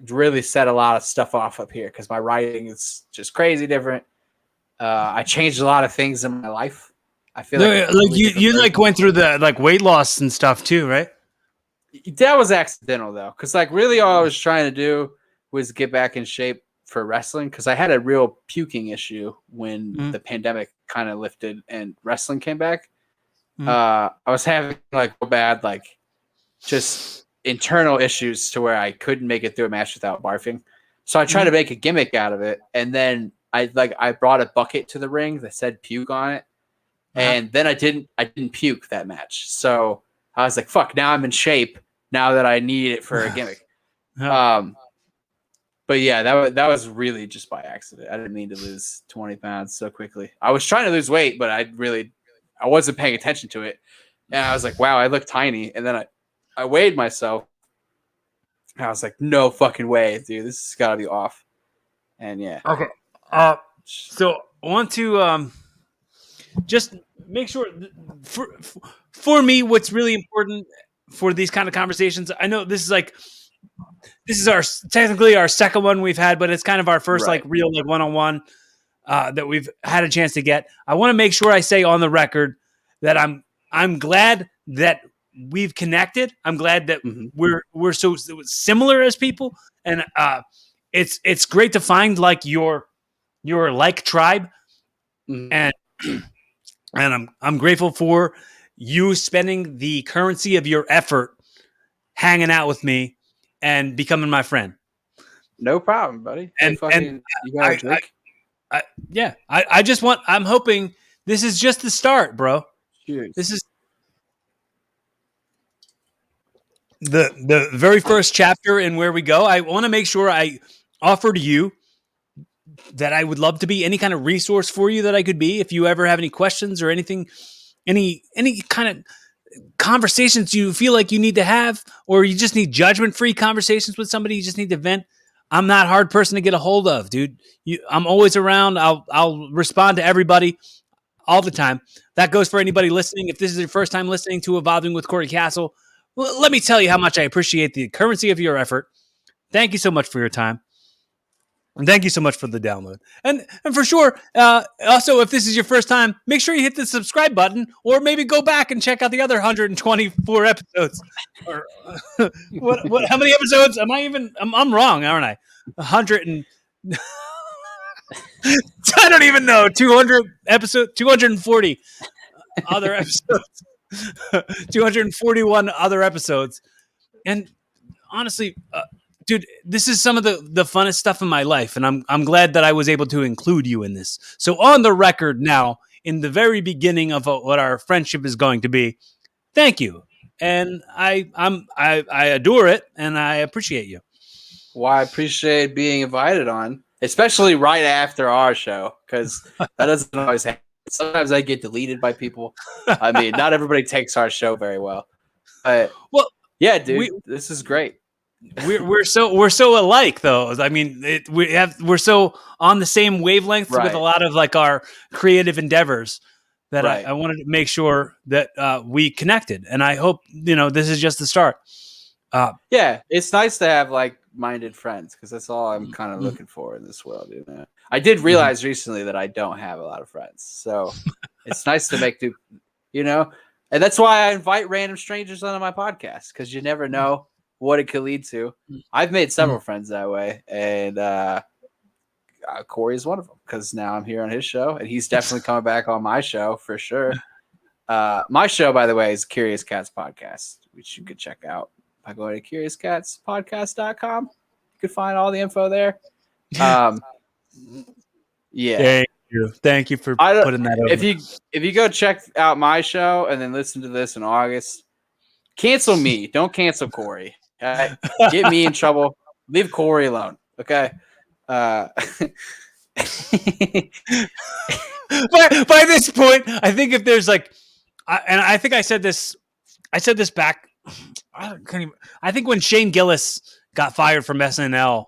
really set a lot of stuff off up here because my writing is just crazy different. I changed a lot of things in my life. I feel like you like went through the like weight loss and stuff too, right? That was accidental though, because like really all I was trying to do was get back in shape for wrestling because I had a real puking issue when the pandemic kind of lifted and wrestling came back. I was having like real bad like just internal issues to where I couldn't make it through a match without barfing. So I tried to make a gimmick out of it. And then I brought a bucket to the ring that said puke on it. And then I didn't puke that match. So I was like, fuck, now I'm in shape now that I need it for a gimmick. But yeah, that was really just by accident. I didn't mean to lose 20 pounds so quickly. I was trying to lose weight, but I wasn't paying attention to it. And I was like, wow, I look tiny. And then I weighed myself. I was like, no fucking way, dude. This has got to be off. And yeah. Okay. So I want to just make sure for me, what's really important for these kind of conversations. I know this is technically our second one we've had, but it's kind of our first like real like one-on-one that we've had a chance to get. I want to make sure I say on the record that I'm glad that we've connected. I'm glad that we're so similar as people, and it's great to find like your like tribe, and I'm grateful for you spending the currency of your effort hanging out with me and becoming my friend. No problem, buddy. And you got a drink? I'm hoping this is just the start, bro. Cheers. This is the very first chapter in where we go. I want to make sure I offer to you that I would love to be any kind of resource for you that I could be. If you ever have any questions or anything, any kind of conversations you feel like you need to have, or you just need judgment-free conversations with somebody, you just need to vent. I'm not a hard person to get a hold of, dude. I'm always around. I'll respond to everybody all the time. That goes for anybody listening. If this is your first time listening to Evolving with Corey Castle, let me tell you how much I appreciate the currency of your effort. Thank you so much for your time. And thank you so much for the download. And for sure, also, if this is your first time, make sure you hit the subscribe button, or maybe go back and check out the other 124 episodes. Or how many episodes? I'm wrong, aren't I? 100 and I don't even know. 240 other episodes. 241 other episodes. And honestly, dude, this is some of the funnest stuff in my life, and I'm glad that I was able to include you in this. So on the record now, in the very beginning of what our friendship is going to be, thank you, and I adore it, and I appreciate you. Well, I appreciate being invited on, especially right after our show, because that doesn't always happen. Sometimes I get deleted by people. I mean, not everybody takes our show very well, but yeah, dude, this is great. We're so alike, though. I mean, we're so on the same wavelength with a lot of like our creative endeavors that I wanted to make sure that we connected, and I hope this is just the start. Yeah, it's nice to have like-minded friends because that's all I'm kind of looking for in this world. I did realize recently that I don't have a lot of friends, so it's nice to make and that's why I invite random strangers onto my podcast because you never know what it could lead to. I've made several friends that way, and Corey is one of them because now I'm here on his show, and he's definitely coming back on my show for sure. My show, by the way, is Kurius Kats Podcast, which you could check out by going to KuriousKatsPodcast.com. You can find all the info there. Yeah. Thank you for putting that over. If you go check out my show and then listen to this in August, cancel me. Don't cancel Corey. Get me in trouble. Leave Corey alone. Okay. By this point, I think if there's and I think I said this back. I think when Shane Gillis got fired from SNL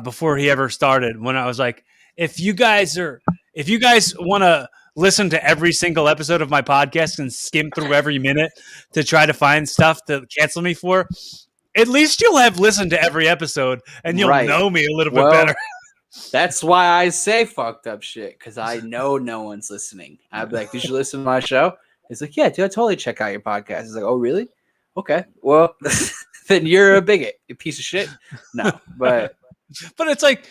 before he ever started, when I was like, if you guys want to listen to every single episode of my podcast and skim through every minute to try to find stuff to cancel me for, at least you'll have listened to every episode and you'll know me a little bit better. That's why I say fucked up shit, because I know no one's listening. I'd be like, you should listen to my show. It's like, yeah, dude, I totally check out your podcast. It's like, oh, really? Okay. Well, then you're a bigot, you piece of shit. No, but it's like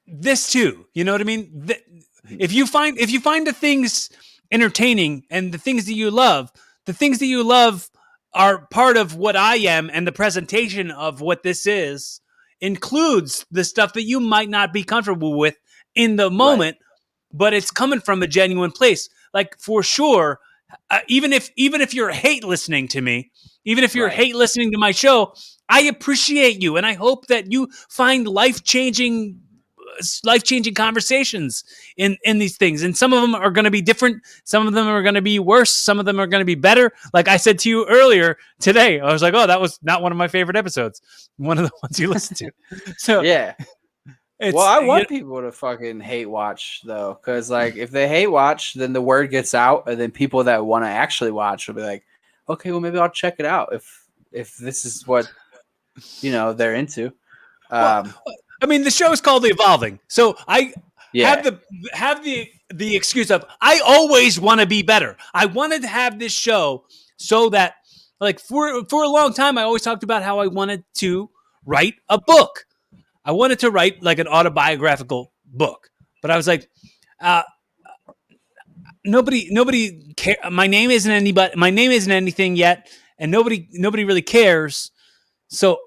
this too. You know what I mean? If you find the things entertaining and the things that you love are part of what I am, and the presentation of what this is includes the stuff that you might not be comfortable with in the moment, but it's coming from a genuine place. Like for sure, even if you're hate listening to me, even if you're hate listening to my show, I appreciate you, and I hope that you find life-changing conversations in these things. And some of them are going to be different. Some of them are going to be worse. Some of them are going to be better. Like I said to you earlier today, I was like, oh, that was not one of my favorite episodes. One of the ones you listened to. So yeah. Well, I want people to fucking hate watch though, because like if they hate watch, then the word gets out, and then people that want to actually watch will be like, okay, well maybe I'll check it out if this is what they're into. I mean, the show is called Evolving, so I have the excuse of I always want to be better. I wanted to have this show so that, like, for a long time, I always talked about how I wanted to write a book. I wanted to write like an autobiographical book, but I was like, nobody care. My name isn't anything yet, and nobody really cares. So,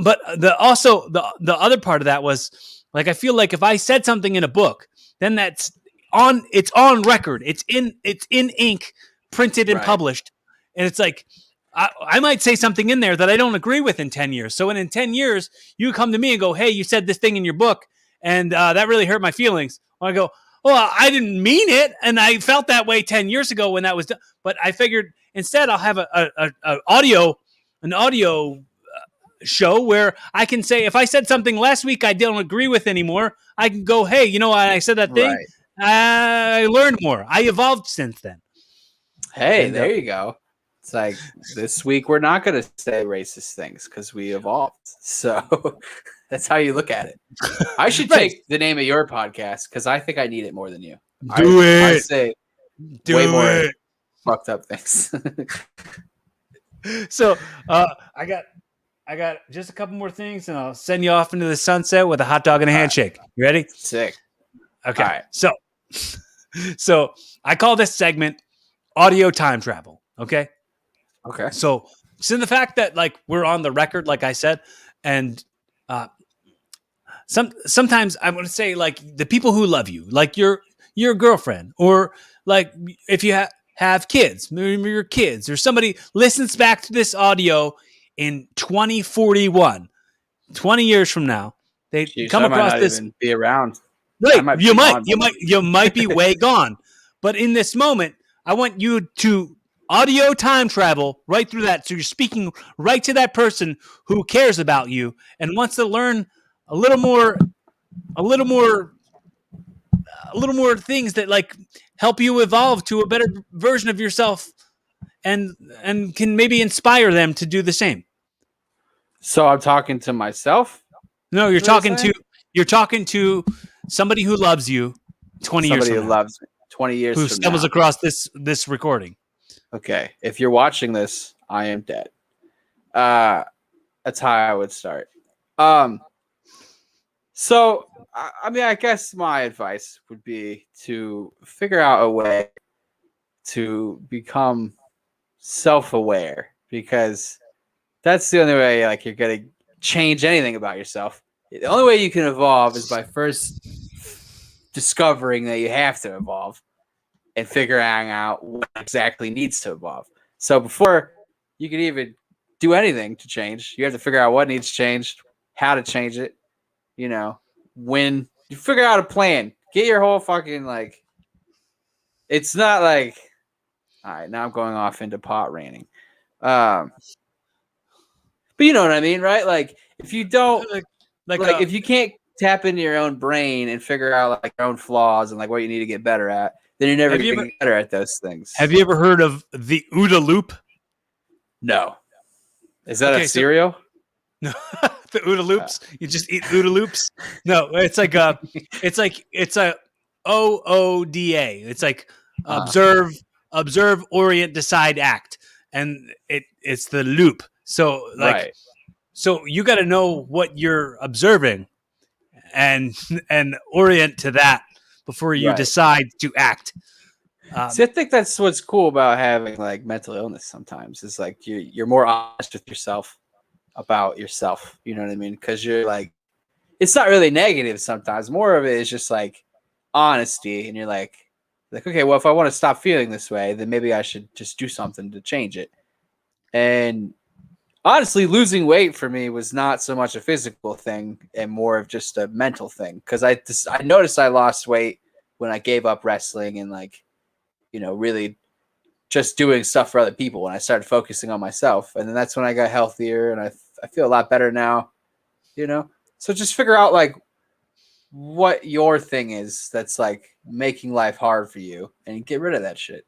but the other part of that was like, I feel like if I said something in a book, then it's on record. It's in ink, printed and published. And it's like, I might say something in there that I don't agree with in 10 years. So in 10 years, you come to me and go, hey, you said this thing in your book, and that really hurt my feelings. Well, I go, well, I didn't mean it. And I felt that way 10 years ago when that was done. But I figured instead I'll have an audio show where I can say, if I said something last week I don't agree with anymore, I can go, hey, I said that thing. I learned more. I evolved since then. Hey, there you go. It's like this week we're not going to say racist things because we evolved. So that's how you look at it. I should take the name of your podcast because I think I need it more than you. I say way more fucked up things. So I got I got just a couple more things, and I'll send you off into the sunset with a hot dog and a handshake. You ready? Sick. Okay. All right. So I call this segment audio time travel. Okay. Okay. So the fact that like we're on the record, like I said, and sometimes I want to say like the people who love you, like your girlfriend, or like if you have kids, maybe your kids, or somebody listens back to this audio in 2041, 20 years from now, they come across might not this. Even be around. Right, you might be way gone. But in this moment, I want you to audio time travel right through that. So you're speaking right to that person who cares about you and wants to learn a little more things that like help you evolve to a better version of yourself and can maybe inspire them to do the same. So I'm talking to myself? No, you're talking to somebody who loves you 20 years from now. Somebody who loves me 20 years who from stumbles now. Across this recording. Okay. If you're watching this, I am dead. That's how I would start. So, I mean, I guess my advice would be to figure out a way to become self-aware, because that's the only way like you're going to change anything about yourself. The only way you can evolve is by first discovering that you have to evolve and figuring out what exactly needs to evolve. So before you can even do anything to change, you have to figure out what needs changed, how to change it. You know, when you figure out a plan, get your whole fucking like. It's not like, all right, now I'm going off into pot ranting. But you know what I mean, right? Like if you don't, like if you can't tap into your own brain and figure out like your own flaws and like what you need to get better at, then you're never going to get better at those things. Have you ever heard of the OODA loop? No. Is that a cereal? No, the OODA loops. You just eat OODA loops. No, it's like it's a OODA. It's like observe, orient, decide, act, and it's the loop. So like, so you got to know what you're observing, and orient to that before you decide to act. See, I think that's what's cool about having like mental illness. Sometimes is like you're more honest with yourself about yourself. You know what I mean? Because you're like, it's not really negative. Sometimes more of it is just like honesty, and you're like, okay, well, if I want to stop feeling this way, then maybe I should just do something to change it. And honestly, losing weight for me was not so much a physical thing and more of just a mental thing. Because I noticed I lost weight when I gave up wrestling and like, you know, really just doing stuff for other people when I started focusing on myself. And then that's when I got healthier and I feel a lot better now, you know? So just figure out like what your thing is that's like making life hard for you and get rid of that shit.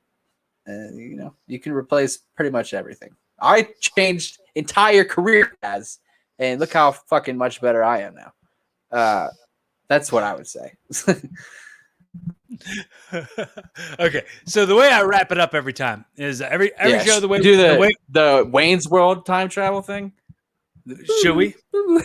And, you know, you can replace pretty much everything. I changed entire career paths and look how fucking much better I am now. That's what I would say. Okay, so the way I wrap it up every time is every show the way do the Wayne's World time travel thing. Should we? All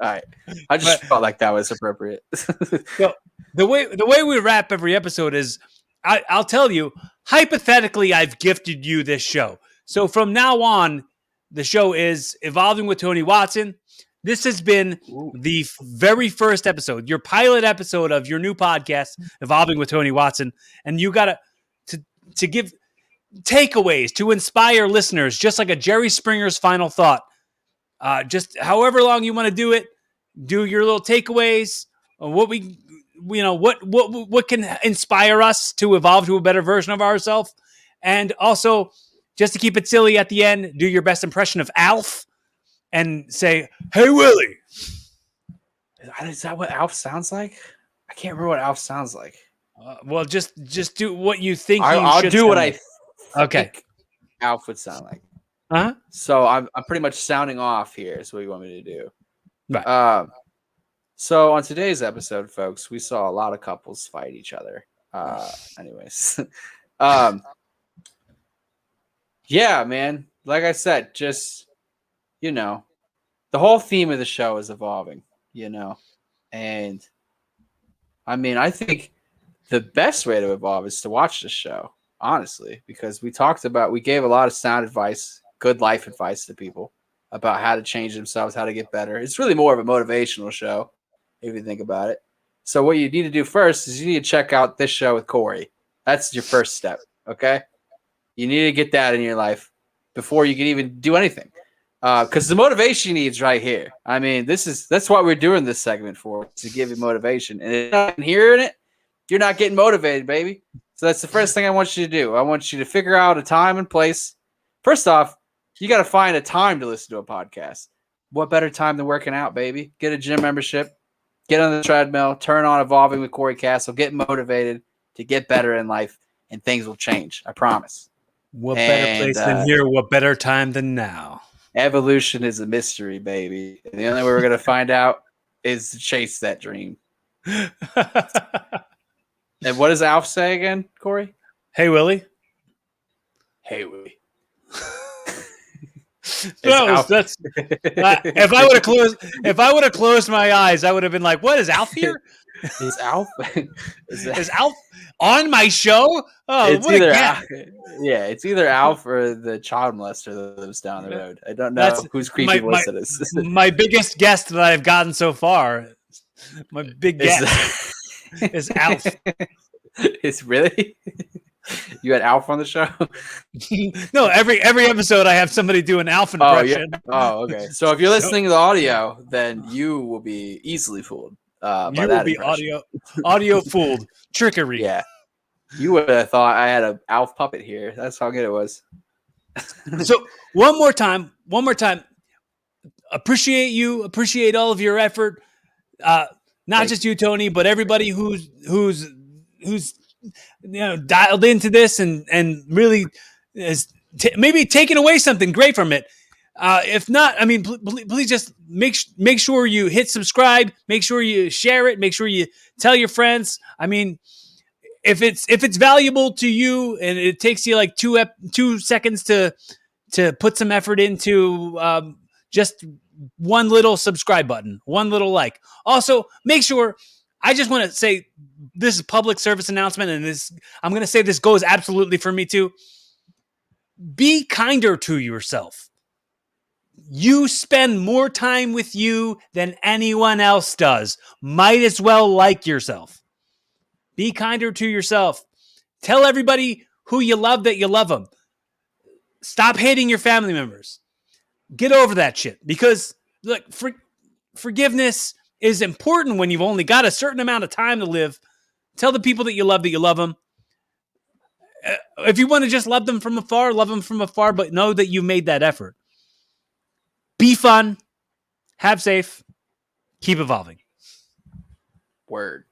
right, I just felt like that was appropriate. So the way we wrap every episode is, I'll tell you, hypothetically, I've gifted you this show. So from now on, the show is Evolving with Tony Watson. This has been the very first episode, your pilot episode of your new podcast, Evolving with Tony Watson. And you got to give takeaways to inspire listeners, just like a Jerry Springer's final thought. Just however long you want to do it, do your little takeaways. What can inspire us to evolve to a better version of ourselves. And also, just to keep it silly at the end, do your best impression of Alf. And say, "Hey, Willie." Is that what Alf sounds like? I can't remember what Alf sounds like. Well, just do what you think. I'll do what I think Alf would sound like. Uh-huh. So I'm pretty much sounding off here. Is what you want me to do. Right. So on today's episode, folks, we saw a lot of couples fight each other. Anyways, yeah, man. like I said, just, the whole theme of the show is evolving, and I mean, I think the best way to evolve is to watch the show, honestly, because we gave a lot of sound advice, good life advice to people about how to change themselves, how to get better. It's really more of a motivational show, if you think about it. So what you need to do first is you need to check out this show with Corey. That's your first step, okay? You need to get that in your life before you can even do anything. Because the motivation you need is right here. I mean, that's what we're doing this segment for, to give you motivation. And if you're not hearing it, you're not getting motivated, baby. So that's the first thing I want you to do. I want you to figure out a time and place. First off, you got to find a time to listen to a podcast. What better time than working out, baby? Get a gym membership, get on the treadmill, turn on Evolving with Corey Castle, get motivated to get better in life, and things will change. I promise. What better place than here? What better time than now? Evolution is a mystery, baby. And the only way we're going to find out is to chase that dream. And what does Alf say again, Corey? Hey, Willie. Hey, Willie. That's if I would have closed my eyes, I would have been like, "What is Alf here? Is Alf? Is Alf on my show? Oh, it's it's either Alf or the child molester that lives down the road. I don't know whose creepy voice it is. My biggest guest that I've gotten so far, my big guest is Alf. It's really. You had Alf on the show? No, every episode I have somebody do an Alf impression. Oh, okay. So if you're listening to the audio, then you will be easily fooled. By you will be audio fooled. Trickery. Yeah. You would have thought I had an Alf puppet here. That's how good it was. So one more time. Appreciate you. Appreciate all of your effort. Not just you, Tony, but everybody who's dialed into this and really is maybe taking away something great from it. If not, I mean, please just make sure you hit subscribe. Make sure you share it. Make sure you tell your friends. I mean, if it's valuable to you and it takes you like 2 seconds to put some effort into just one little subscribe button, one little like. Also, make sure. I just want to say this is a public service announcement, and I'm going to say this goes absolutely for me too. Be kinder to yourself. You spend more time with you than anyone else does. Might as well like yourself. Be kinder to yourself. Tell everybody who you love that you love them. Stop hating your family members. Get over that shit. Because, look, forgiveness is important when you've only got a certain amount of time to live. Tell the people that you love them. If you want to just love them from afar, but know that you made that effort. Be fun. Have safe. Keep evolving. Word.